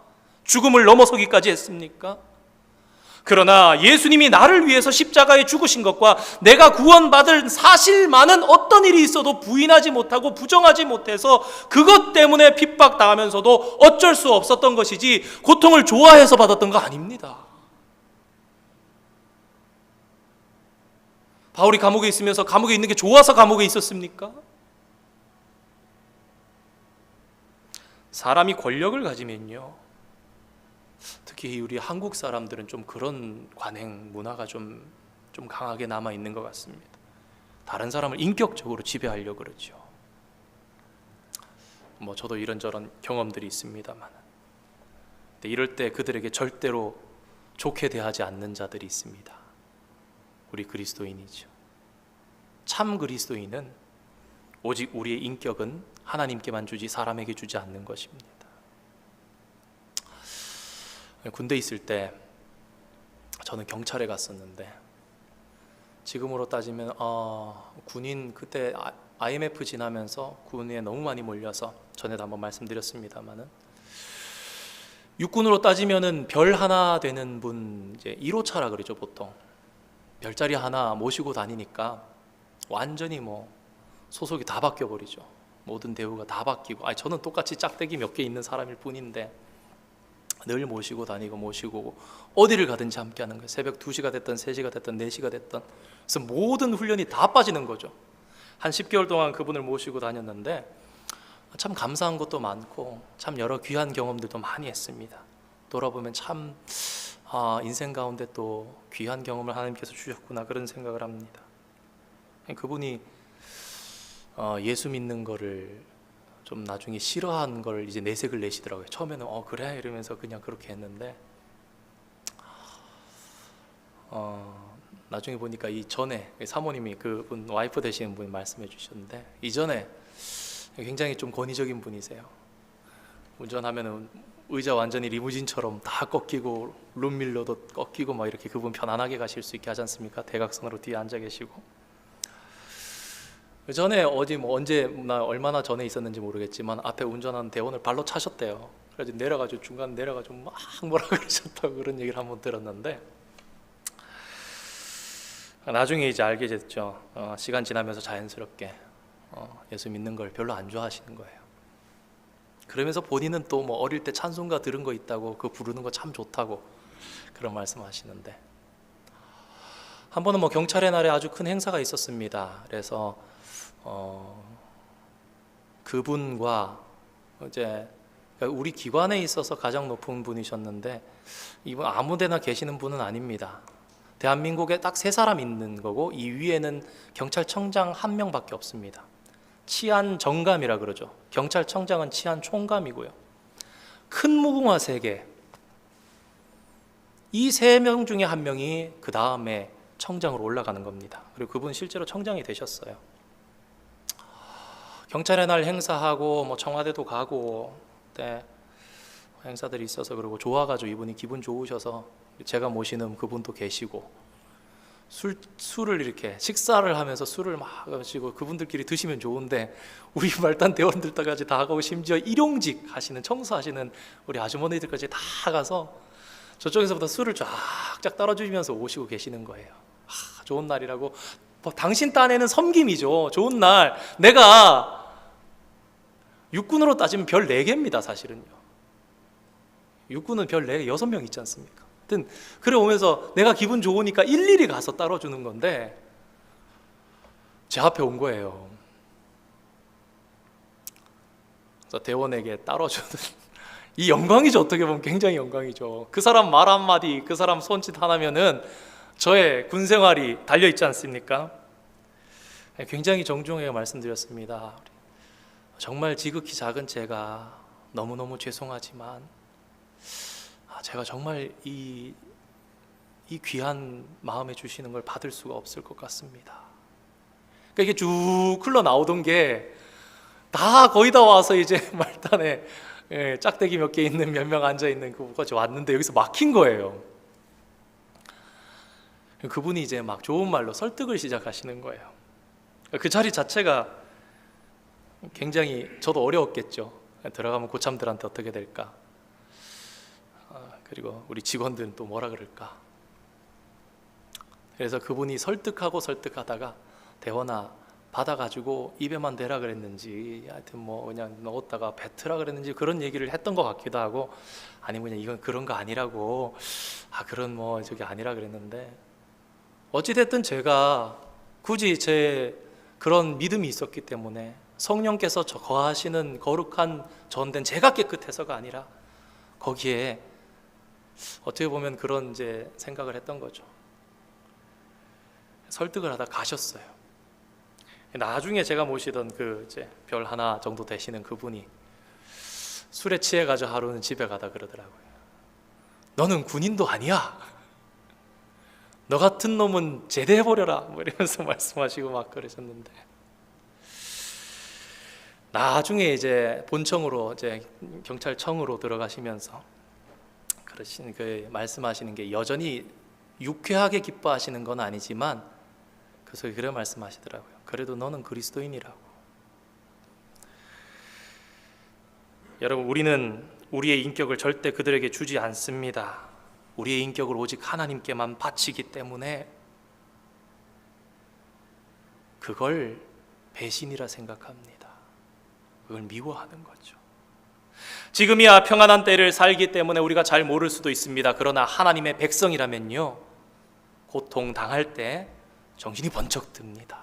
죽음을 넘어서기까지 했습니까? 그러나 예수님이 나를 위해서 십자가에 죽으신 것과 내가 구원받을 사실만은 어떤 일이 있어도 부인하지 못하고 부정하지 못해서 그것 때문에 핍박당하면서도 어쩔 수 없었던 것이지 고통을 좋아해서 받았던 거 아닙니다. 바울이 감옥에 있으면서 감옥에 있는 게 좋아서 감옥에 있었습니까? 사람이 권력을 가지면요, 특히 우리 한국 사람들은 좀 그런 관행 문화가 좀 강하게 남아 있는 것 같습니다. 다른 사람을 인격적으로 지배하려고 그러죠. 저도 이런저런 경험들이 있습니다만, 근데 이럴 때 그들에게 절대로 좋게 대하지 않는 자들이 있습니다. 우리 그리스도인이죠. 참 그리스도인은 오직 우리의 인격은 하나님께만 주지 사람에게 주지 않는 것입니다. 군대 있을 때 저는 경찰에 갔었는데, 지금으로 따지면 군인, 그때 IMF 지나면서 군에 너무 많이 몰려서 전에도 한번 말씀드렸습니다만은, 육군으로 따지면은 별 하나 되는 분, 이제 1호차라 그러죠. 보통 별자리 하나 모시고 다니니까 완전히 소속이 다 바뀌어 버리죠. 모든 대우가 다 바뀌고, 저는 똑같이 짝대기 몇 개 있는 사람일 뿐인데 늘 모시고 다니고 모시고 어디를 가든지 함께 하는 거예요. 새벽 2시가 됐든 3시가 됐든 4시가 됐든, 그래서 모든 훈련이 다 빠지는 거죠. 한 10개월 동안 그분을 모시고 다녔는데 참 감사한 것도 많고 참 여러 귀한 경험들도 많이 했습니다. 돌아보면 참 인생 가운데 또 귀한 경험을 하나님께서 주셨구나, 그런 생각을 합니다. 그분이 예수 믿는 거를 좀 나중에 싫어한 걸 이제 내색을 내시더라고요. 처음에는 그래 이러면서 그냥 그렇게 했는데, 나중에 보니까 이 전에 사모님이 그분 와이프 되시는 분이 말씀해 주셨는데, 이전에 굉장히 좀 권위적인 분이세요. 운전하면은 의자 완전히 리무진처럼 다 꺾이고 룸밀러도 꺾이고 막 이렇게 그분 편안하게 가실 수 있게 하지 않습니까? 대각선으로 뒤에 앉아 계시고. 전에 언제나 얼마나 전에 있었는지 모르겠지만 앞에 운전하는 대원을 발로 차셨대요. 그래서 내려가지고 중간 내려가지고 막 뭐라 그러셨다고 그런 얘기를 한번 들었는데, 나중에 이제 알게 됐죠. 시간 지나면서 자연스럽게 예수 믿는 걸 별로 안 좋아하시는 거예요. 그러면서 본인은 또 어릴 때 찬송가 들은 거 있다고 그 부르는 거 참 좋다고 그런 말씀하시는데, 한 번은 경찰의 날에 아주 큰 행사가 있었습니다. 그래서 그분과 이제 우리 기관에 있어서 가장 높은 분이셨는데, 이분 아무데나 계시는 분은 아닙니다. 대한민국에 딱 3사람 있는 거고 이 위에는 경찰청장 1명밖에 없습니다. 치안 정감이라 그러죠. 경찰청장은 치안 총감이고요. 큰 무궁화 3개, 이 3명 중에 1명이 그 다음에 청장으로 올라가는 겁니다. 그리고 그분 실제로 청장이 되셨어요. 경찰의 날 행사하고 청와대도 가고 그때 행사들이 있어서, 그리고 좋아가지고 이분이 기분 좋으셔서 제가 모시는 그분도 계시고 술을 이렇게 식사를 하면서 술을 막 마시고, 그분들끼리 드시면 좋은데 우리 말단 대원들까지 다 가고 심지어 일용직 하시는 청소하시는 우리 아주머니들까지 다 가서 저쪽에서부터 술을 쫙쫙 따라주시면서 오시고 계시는 거예요. 좋은 날이라고. 당신 딴에는 섬김이죠. 좋은 날. 내가 육군으로 따지면 별 4개입니다 사실은요. 육군은 별 4개, 6명 있지 않습니까? 하여튼 그래 오면서 내가 기분 좋으니까 일일이 가서 따라주는 건데 제 앞에 온 거예요. 그래서 대원에게 따라주는 이 영광이죠. 어떻게 보면 굉장히 영광이죠. 그 사람 말 한마디, 그 사람 손짓 하나면은 저의 군 생활이 달려 있지 않습니까? 굉장히 정중하게 말씀드렸습니다. 정말 지극히 작은 제가 너무너무 죄송하지만 제가 정말 이 귀한 마음에 주시는 걸 받을 수가 없을 것 같습니다. 그러니까 이게 쭉 흘러나오던 게 다 거의 다 와서 이제 말단에 짝대기 몇 개 있는 몇 명 앉아있는 그거까지 왔는데 여기서 막힌 거예요. 그분이 이제 막 좋은 말로 설득을 시작하시는 거예요. 그 자리 자체가 굉장히 저도 어려웠겠죠. 들어가면 고참들한테 어떻게 될까, 그리고 우리 직원들은 또 뭐라 그럴까. 그래서 그분이 설득하다가 대원아 받아가지고 입에만 대라 그랬는지 하여튼 뭐 그냥 넣었다가 뱉으라 그랬는지 그런 얘기를 했던 것 같기도 하고, 아니면 그냥 이건 그런 거 아니라고, 그런 뭐 저기 아니라 그랬는데, 어찌됐든 제가 굳이 제 그런 믿음이 있었기 때문에 성령께서 거하시는 거룩한 전된 제가 깨끗해서가 아니라 거기에 어떻게 보면 그런 이제 생각을 했던 거죠. 설득을 하다 가셨어요. 나중에 제가 모시던 그 이제 별 하나 정도 되시는 그분이 술에 취해가지고 하루는 집에 가다 그러더라고요. 너는 군인도 아니야. 너 같은 놈은 제대해버려라. 뭐 이러면서 말씀하시고 막 그러셨는데, 나중에 이제 본청으로 이제 경찰청으로 들어가시면서 그러신 그 말씀하시는 게 여전히 유쾌하게 기뻐하시는 건 아니지만 그래서 그런 말씀하시더라고요. 그래도 너는 그리스도인이라고. 여러분, 우리는 우리의 인격을 절대 그들에게 주지 않습니다. 우리의 인격을 오직 하나님께만 바치기 때문에 그걸 배신이라 생각합니다. 그걸 미워하는 거죠. 지금이야 평안한 때를 살기 때문에 우리가 잘 모를 수도 있습니다. 그러나 하나님의 백성이라면요, 고통 당할 때 정신이 번쩍 듭니다.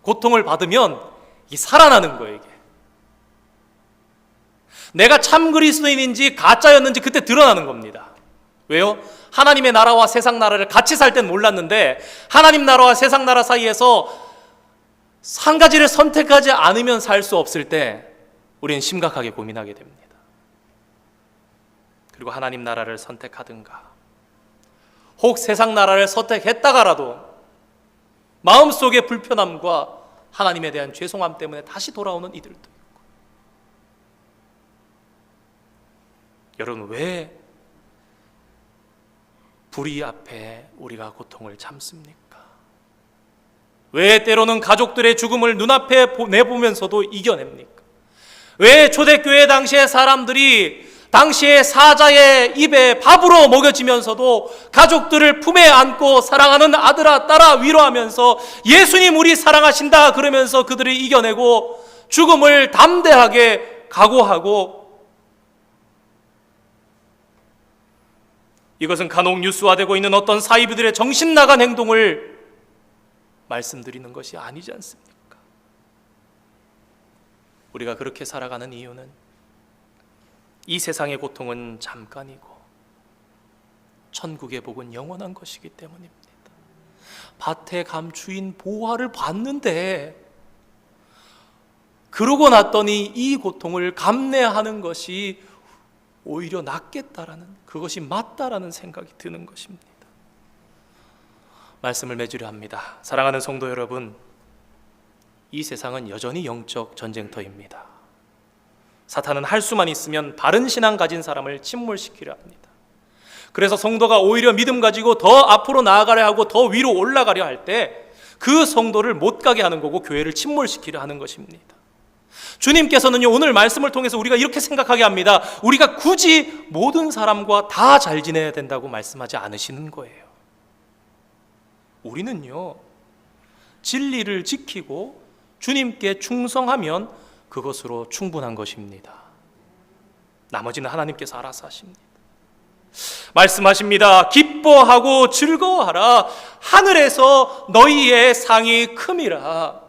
고통을 받으면 이게 살아나는 거예요. 이게 내가 참 그리스도인인지 가짜였는지 그때 드러나는 겁니다. 왜요? 하나님의 나라와 세상 나라를 같이 살 땐 몰랐는데 하나님 나라와 세상 나라 사이에서 한 가지를 선택하지 않으면 살 수 없을 때 우리는 심각하게 고민하게 됩니다. 그리고 하나님 나라를 선택하든가 혹 세상 나라를 선택했다가라도 마음속의 불편함과 하나님에 대한 죄송함 때문에 다시 돌아오는 이들도 있고. 여러분, 왜 불의 앞에 우리가 고통을 참습니까? 왜 때로는 가족들의 죽음을 눈앞에 내보면서도 이겨냅니까? 왜 초대교회 당시의 사람들이 당시의 사자의 입에 밥으로 먹여지면서도 가족들을 품에 안고 사랑하는 아들아 딸아 위로하면서 예수님 우리 사랑하신다 그러면서 그들을 이겨내고 죽음을 담대하게 각오하고, 이것은 간혹 뉴스화되고 있는 어떤 사이비들의 정신 나간 행동을 말씀드리는 것이 아니지 않습니까? 우리가 그렇게 살아가는 이유는 이 세상의 고통은 잠깐이고 천국의 복은 영원한 것이기 때문입니다. 밭에 감추인 보화를 봤는데 그러고 났더니 이 고통을 감내하는 것이 오히려 낫겠다라는, 그것이 맞다라는 생각이 드는 것입니다. 말씀을 맺으려 합니다. 사랑하는 성도 여러분, 이 세상은 여전히 영적 전쟁터입니다. 사탄은 할 수만 있으면 바른 신앙 가진 사람을 침몰시키려 합니다. 그래서 성도가 오히려 믿음 가지고 더 앞으로 나아가려 하고 더 위로 올라가려 할 때 그 성도를 못 가게 하는 거고 교회를 침몰시키려 하는 것입니다. 주님께서는요, 오늘 말씀을 통해서 우리가 이렇게 생각하게 합니다. 우리가 굳이 모든 사람과 다 잘 지내야 된다고 말씀하지 않으시는 거예요. 우리는요, 진리를 지키고 주님께 충성하면 그것으로 충분한 것입니다. 나머지는 하나님께서 알아서 하십니다. 말씀하십니다. 기뻐하고 즐거워하라. 하늘에서 너희의 상이 큼이라.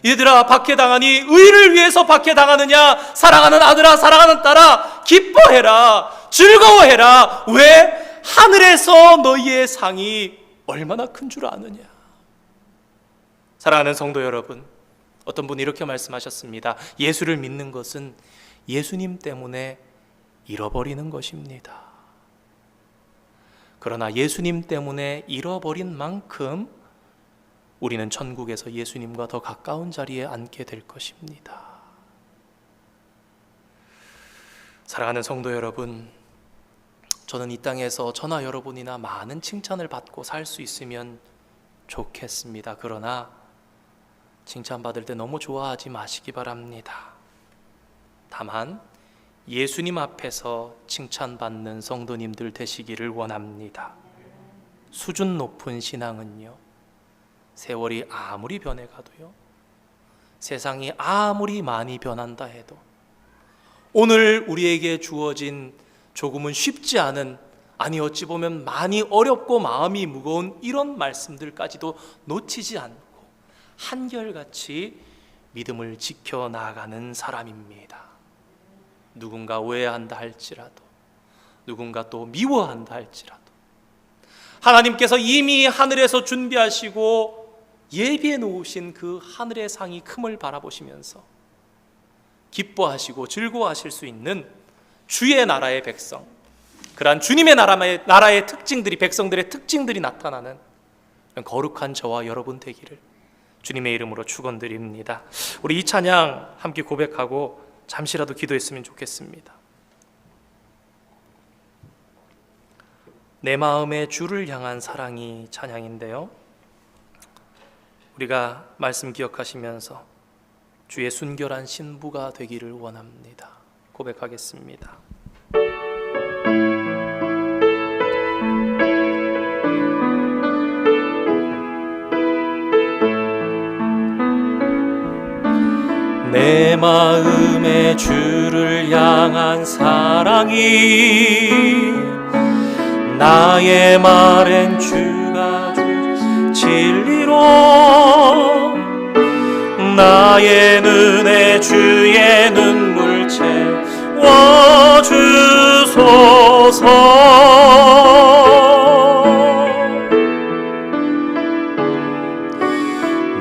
얘들아, 박해당하니 의를 위해서 박해당하느냐? 사랑하는 아들아, 사랑하는 딸아, 기뻐해라, 즐거워해라. 왜? 하늘에서 너희의 상이 얼마나 큰 줄 아느냐. 사랑하는 성도 여러분, 어떤 분이 이렇게 말씀하셨습니다. 예수를 믿는 것은 예수님 때문에 잃어버리는 것입니다. 그러나 예수님 때문에 잃어버린 만큼 우리는 천국에서 예수님과 더 가까운 자리에 앉게 될 것입니다. 사랑하는 성도 여러분, 저는 이 땅에서 저나 여러분이나 많은 칭찬을 받고 살 수 있으면 좋겠습니다. 그러나 칭찬받을 때 너무 좋아하지 마시기 바랍니다. 다만 예수님 앞에서 칭찬받는 성도님들 되시기를 원합니다. 수준 높은 신앙은요, 세월이 아무리 변해가도요, 세상이 아무리 많이 변한다 해도 오늘 우리에게 주어진 조금은 쉽지 않은, 아니 어찌 보면 많이 어렵고 마음이 무거운 이런 말씀들까지도 놓치지 않고 한결같이 믿음을 지켜나가는 사람입니다. 누군가 오해한다 할지라도, 누군가 또 미워한다 할지라도 하나님께서 이미 하늘에서 준비하시고 예비해 놓으신 그 하늘의 상이 큼을 바라보시면서 기뻐하시고 즐거워하실 수 있는 주의 나라의 백성, 그러한 주님의 나라의 특징들이, 백성들의 특징들이 나타나는 거룩한 저와 여러분 되기를 주님의 이름으로 축원드립니다. 우리 이 찬양 함께 고백하고 잠시라도 기도했으면 좋겠습니다. 내 마음의 주를 향한 사랑이 찬양인데요, 우리가 말씀 기억하시면서 주의 순결한 신부가 되기를 원합니다. 고백하겠습니다. 내 마음의 주를 향한 사랑이 나의 말엔 주가 주 진리로, 나의 눈에 주의 눈물 채워주소서.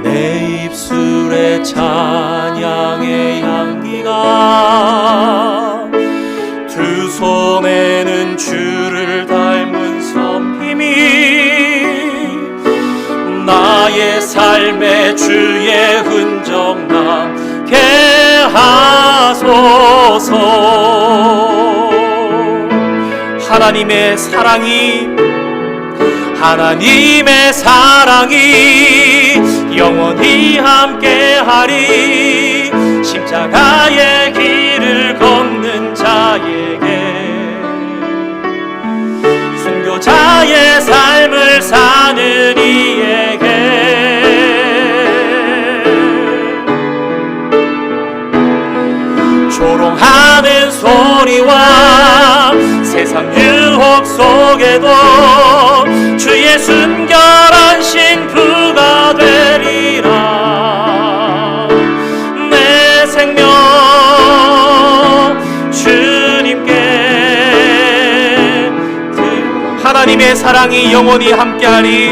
내 입술에 찬양의 향기가, 두 손에는 주를 닮은 섬김이, 나의 삶에 주의 흔적 남게 하소서. 하나님의 사랑이 영원히 함께하리. 십자가의 길을 걷는 자에게, 순교자의 삶을 사는 이에게, 조롱하는 소리와 세상 유혹 속에도 주의 순결한 신부가 되리라. 내 생명 주님께, 하나님의 사랑이 영원히 함께하리.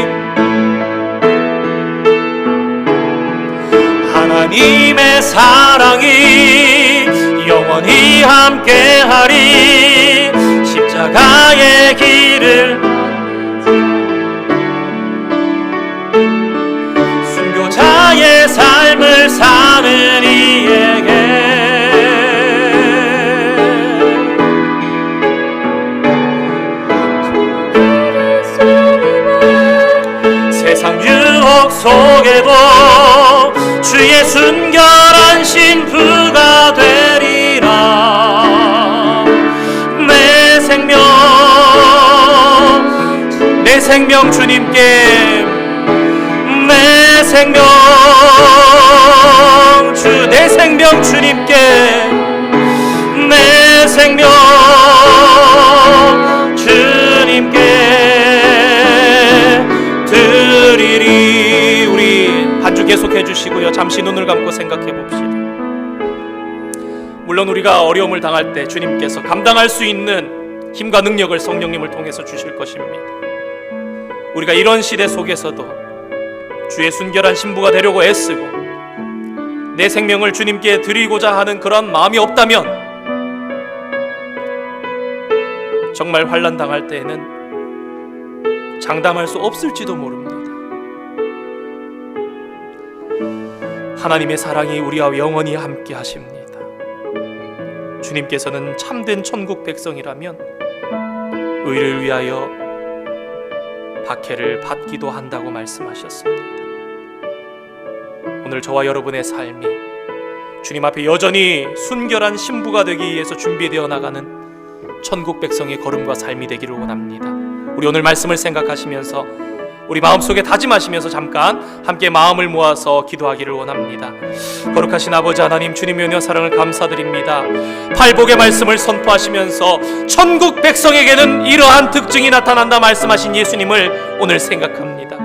하나님의 사랑이 영원히 함께하리. 십자가의 길을, 순교자의 삶을 사는 이에게, 세상 유혹 속에도 주의 순결한 순결한 신부가 되리라. 내 생명 주님께, 내 생명 주님께, 내 생명 주님께 드리리. 우리 한 주 계속해 주시고요, 잠시 눈을 감고 생각해 봅시다. 물론 우리가 어려움을 당할 때 주님께서 감당할 수 있는 힘과 능력을 성령님을 통해서 주실 것입니다. 우리가 이런 시대 속에서도 주의 순결한 신부가 되려고 애쓰고 내 생명을 주님께 드리고자 하는 그런 마음이 없다면 정말 환난 당할 때에는 장담할 수 없을지도 모릅니다. 하나님의 사랑이 우리와 영원히 함께 하십니다. 주님께서는 참된 천국 백성이라면 의를 위하여 박해를 받기도 한다고 말씀하셨습니다. 오늘 저와 여러분의 삶이 주님 앞에 여전히 순결한 신부가 되기 위해서 준비되어 나가는 천국 백성의 걸음과 삶이 되기를 원합니다. 우리 오늘 말씀을 생각하시면서 우리 마음속에 다짐하시면서 잠깐 함께 마음을 모아서 기도하기를 원합니다. 거룩하신 아버지 하나님, 주님의 은혜와 사랑을 감사드립니다. 팔복의 말씀을 선포하시면서 천국 백성에게는 이러한 특징이 나타난다 말씀하신 예수님을 오늘 생각합니다.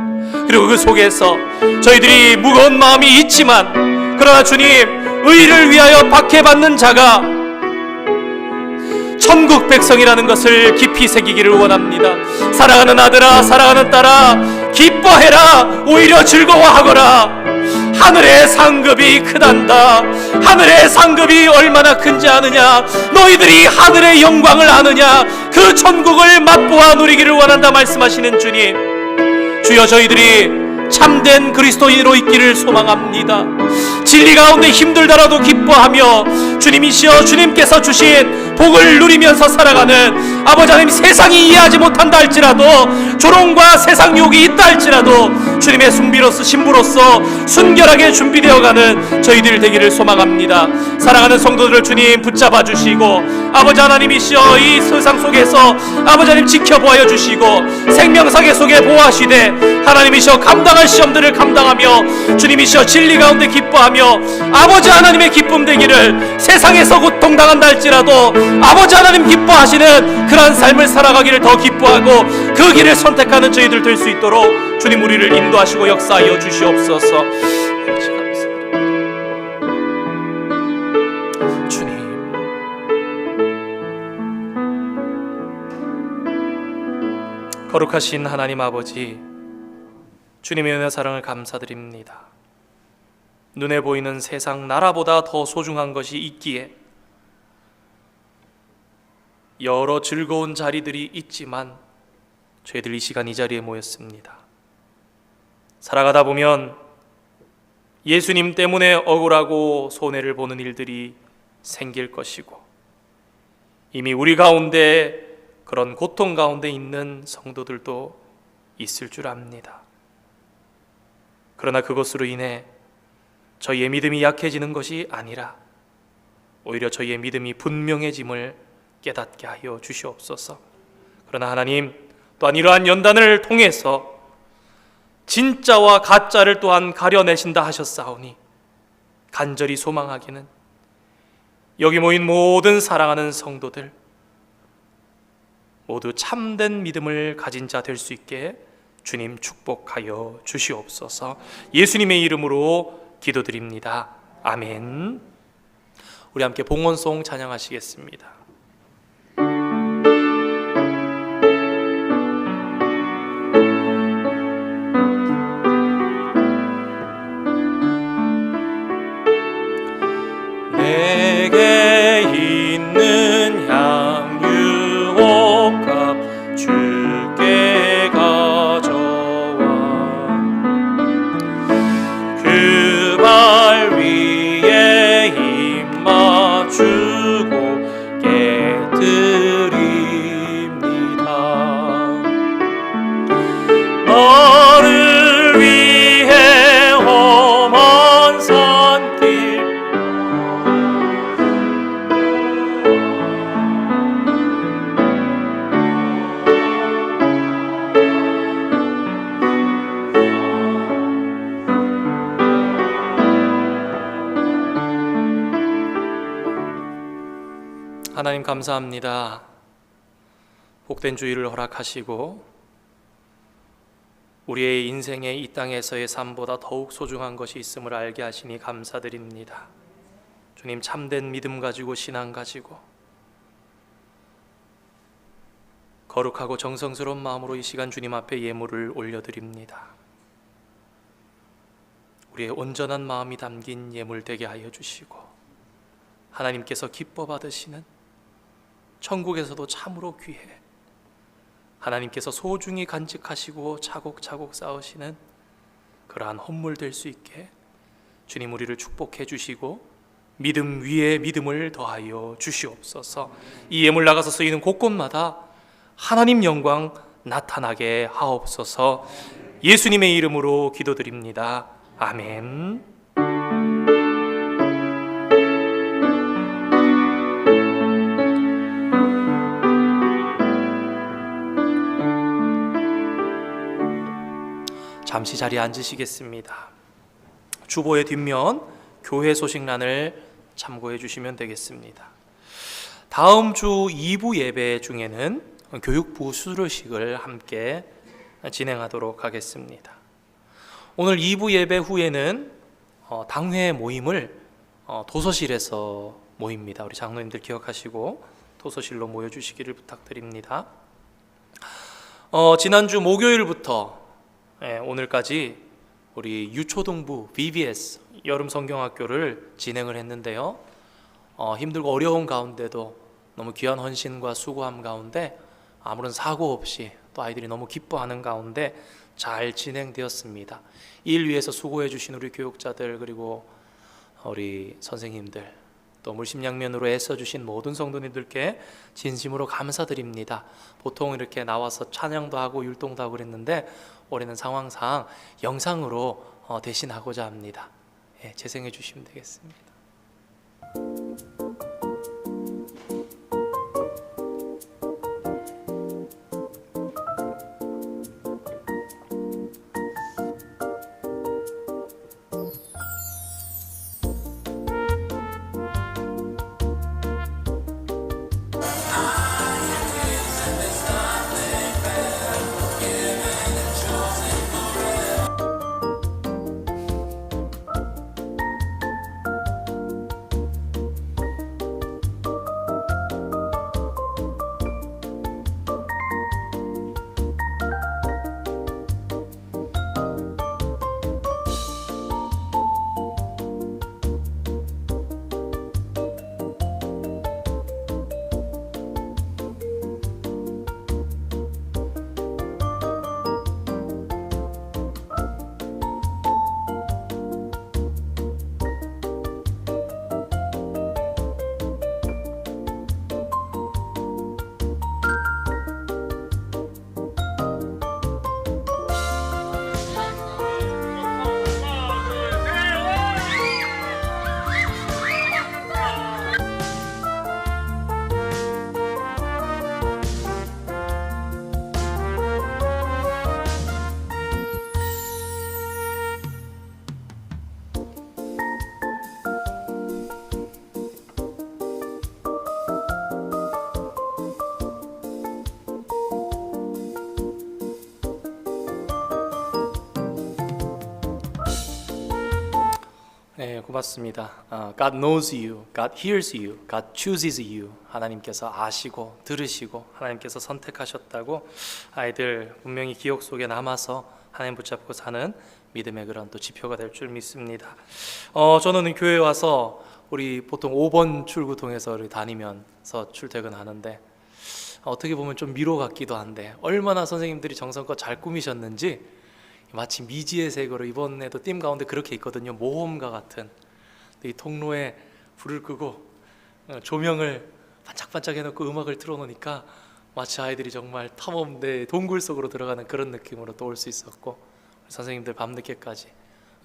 그리고 그 속에서 저희들이 무거운 마음이 있지만 그러나 주님, 의를 위하여 박해받는 자가 천국 백성이라는 것을 깊이 새기기를 원합니다. 사랑하는 아들아, 사랑하는 딸아, 기뻐해라. 오히려 즐거워하거라. 하늘의 상급이 크단다. 하늘의 상급이 얼마나 큰지 아느냐? 너희들이 하늘의 영광을 아느냐? 그 천국을 맛보아 누리기를 원한다 말씀하시는 주님, 주여 저희들이 참된 그리스도인으로 있기를 소망합니다. 진리 가운데 힘들더라도 기뻐하며 주님이시여 주님께서 주신 복을 누리면서 살아가는 아버지 하나님, 세상이 이해하지 못한다 할지라도, 조롱과 세상 유혹이 있다 할지라도 주님의 신부로서 순결하게 준비되어가는 저희들 되기를 소망합니다. 사랑하는 성도들을 주님 붙잡아 주시고 아버지 하나님이시여 이 세상 속에서 아버지 하나님 지켜보아 주시고 생명사계 속에 보호하시되 하나님이시여 감당할 시험들을 감당하며 주님이시여 진리 가운데 기뻐하며 아버지 하나님의 기쁨 되기를, 세상에서 고통당한다 할지라도 아버지 하나님 기뻐하시는 그러한 삶을 살아가기를 더 기뻐하고 그 길을 선택하는 저희들 될 수 있도록 주님 우리를 인도하시고 역사하여 주시옵소서. 주님, 거룩하신 하나님 아버지, 주님의 은혜 사랑을 감사드립니다. 눈에 보이는 세상 나라보다 더 소중한 것이 있기에 여러 즐거운 자리들이 있지만 저희들 이 시간 이 자리에 모였습니다. 살아가다 보면 예수님 때문에 억울하고 손해를 보는 일들이 생길 것이고 이미 우리 가운데 그런 고통 가운데 있는 성도들도 있을 줄 압니다. 그러나 그것으로 인해 저희의 믿음이 약해지는 것이 아니라 오히려 저희의 믿음이 분명해짐을 깨닫게 하여 주시옵소서. 그러나 하나님, 또한 이러한 연단을 통해서 진짜와 가짜를 또한 가려내신다 하셨사오니 간절히 소망하기는 여기 모인 모든 사랑하는 성도들 모두 참된 믿음을 가진 자 될 수 있게 주님 축복하여 주시옵소서. 예수님의 이름으로 기도드립니다. 아멘. 우리 함께 봉헌송 찬양하시겠습니다. 내게 있는 향유옥합 주께 가져와 그 발 위에 힘 맞추고 하나님 감사합니다. 복된 주일을 허락하시고 우리의 인생에 이 땅에서의 삶보다 더욱 소중한 것이 있음을 알게 하시니 감사드립니다. 주님, 참된 믿음 가지고 신앙 가지고 거룩하고 정성스러운 마음으로 이 시간 주님 앞에 예물을 올려드립니다. 우리의 온전한 마음이 담긴 예물 되게 하여 주시고 하나님께서 기뻐 받으시는 천국에서도 참으로 귀해 하나님께서 소중히 간직하시고 차곡차곡 쌓으시는 그러한 헌물 될 수 있게 주님 우리를 축복해 주시고 믿음 위에 믿음을 더하여 주시옵소서. 이 예물 나가서 쓰이는 곳곳마다 하나님 영광 나타나게 하옵소서. 예수님의 이름으로 기도드립니다. 아멘. 잠시 자리에 앉으시겠습니다. 주보의 뒷면 교회 소식란을 참고해 주시면 되겠습니다. 다음 주 2부 예배 중에는 교육부 수료식을 함께 진행하도록 하겠습니다. 오늘 2부 예배 후에는 당회 모임을 도서실에서 모입니다. 우리 장로님들 기억하시고 도서실로 모여주시기를 부탁드립니다. 지난주 목요일부터 오늘까지 우리 유초등부 VBS 여름 성경학교를 진행을 했는데요. 힘들고 어려운 가운데도 너무 귀한 헌신과 수고함 가운데 아무런 사고 없이 또 아이들이 너무 기뻐하는 가운데 잘 진행되었습니다. 일 위해서 수고해 주신 우리 교육자들 그리고 우리 선생님들 또 물심양면으로 애써주신 모든 성도님들께 진심으로 감사드립니다. 보통 이렇게 나와서 찬양도 하고 율동도 하고 그랬는데 올해는 상황상 영상으로 대신하고자 합니다. 재생해 주시면 되겠습니다. 네, 고맙습니다. God knows you, God hears you, God chooses you. 하나님께서 아시고 들으시고 하나님께서 선택하셨다고 아이들 분명히 기억 속에 남아서 하나님 붙잡고 사는 믿음의 그런 또 지표가 될 줄 믿습니다. 저는 교회에 와서 우리 보통 5번 출구통해서 다니면서 출퇴근하는데 어떻게 보면 좀 미로 같기도 한데 얼마나 선생님들이 정성껏 잘 꾸미셨는지 마치 미지의 세계로 이번에도 띠임 가운데 그렇게 있거든요. 모험가 같은 이 통로에 불을 끄고 조명을 반짝반짝 해놓고 음악을 틀어놓으니까 마치 아이들이 정말 탐험대 동굴 속으로 들어가는 그런 느낌으로 또 올 수 있었고 선생님들 밤늦게까지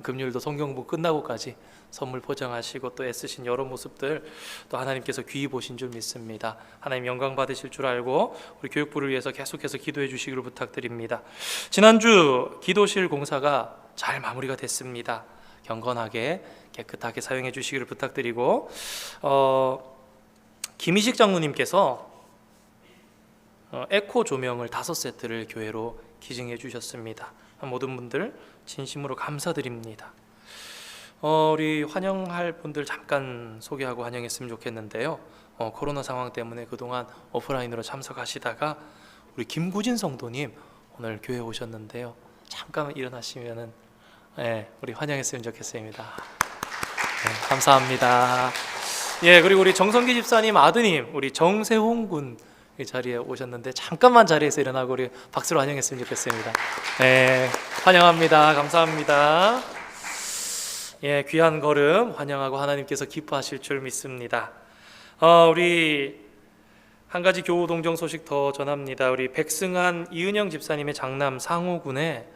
금요일도 성경부 끝나고까지 선물 포장하시고 또 애쓰신 여러 모습들 또 하나님께서 귀히 보신 줄 믿습니다. 하나님 영광 받으실 줄 알고 우리 교육부를 위해서 계속해서 기도해 주시기를 부탁드립니다. 지난주 기도실 공사가 잘 마무리가 됐습니다. 경건하게 깨끗하게 사용해 주시기를 부탁드리고 김희식 장로님께서 에코 조명을 5세트를 교회로 기증해 주셨습니다. 모든 분들 진심으로 감사드립니다. 우리 환영할 분들 잠깐 소개하고 환영했으면 좋겠는데요. 코로나 상황 때문에 그동안 오프라인으로 참석하시다가 우리 김구진 성도님 오늘 교회 오셨는데요. 잠깐 일어나시면은 우리 환영했으면 좋겠습니다. 감사합니다. 그리고 우리 정성기 집사님 아드님 우리 정세홍 군 이 자리에 오셨는데 잠깐만 자리에서 일어나고 우리 박수로 환영했으면 좋겠습니다. 환영합니다. 감사합니다. 귀한 걸음 환영하고 하나님께서 기뻐하실 줄 믿습니다. 우리 한 가지 교우 동정 소식 더 전합니다. 우리 백승한 이은영 집사님의 장남 상호군에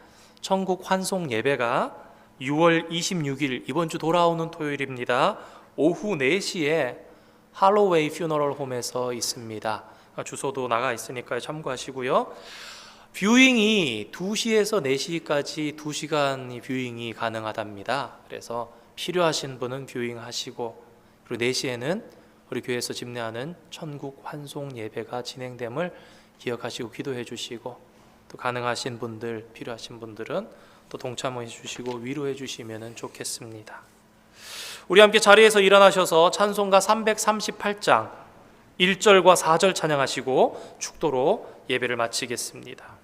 천국 환송 예배가 6월 26일 이번 주 돌아오는 토요일입니다. 오후 4시에 할로웨이 퓨너럴 홈에서 있습니다. 주소도 나가 있으니까 참고하시고요. 뷰잉이 2시에서 4시까지 2시간이 뷰잉이 가능하답니다. 그래서 필요하신 분은 뷰잉 하시고, 그리고 4시에는 우리 교회에서 집례하는 천국 환송 예배가 진행됨을 기억하시고 기도해 주시고, 또 가능하신 분들, 필요하신 분들은 또 동참해 주시고 위로해 주시면 좋겠습니다. 우리 함께 자리에서 일어나셔서 찬송가 338장 1절과 4절 찬양하시고 축도로 예배를 마치겠습니다.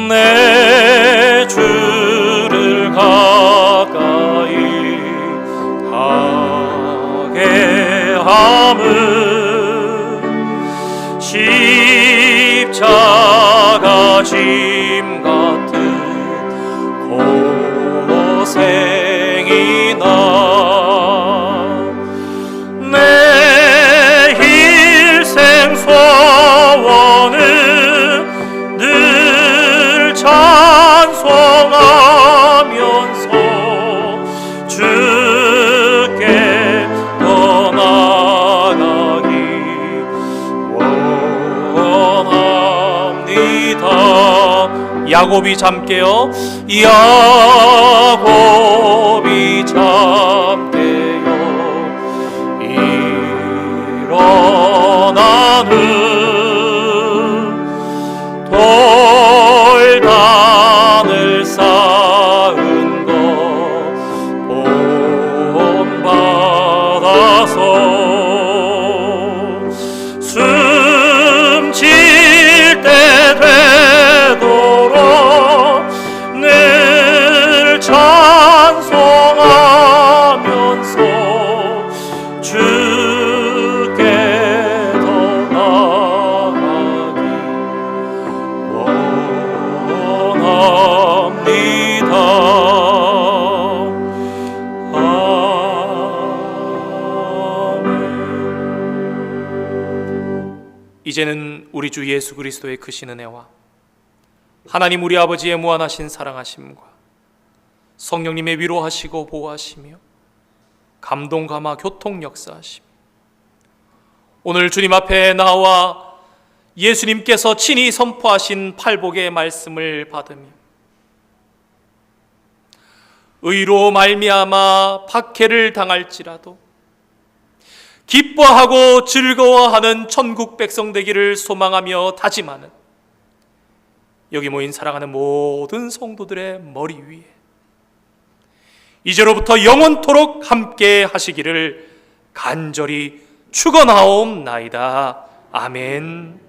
내 주를 가까이 하게 함은 십자가 짐 같은 고생이나 내 일생 소원은 늘 찬송하면서 주께 떠나가기 원합니다. 야곱이 잠깨요. 야곱이 잠깨요. 일어나는 돌단을 쌓은 것 본받아서 숨질 때 되도록 늘 찬송하면서 주께 더 나아가기 원합니다. 아멘. 이제는 우리 주 예수 그리스도의 크신 은혜와 하나님 우리 아버지의 무한하신 사랑하심과 성령님의 위로하시고 보호하시며 감동 감화 교통 역사하시며 오늘 주님 앞에 나와 예수님께서 친히 선포하신 팔복의 말씀을 받으며 의로 말미암아 박해를 당할지라도 기뻐하고 즐거워하는 천국 백성 되기를 소망하며 다짐하는 여기 모인 사랑하는 모든 성도들의 머리 위에 이제로부터 영원토록 함께 하시기를 간절히 축원하옵나이다. 아멘.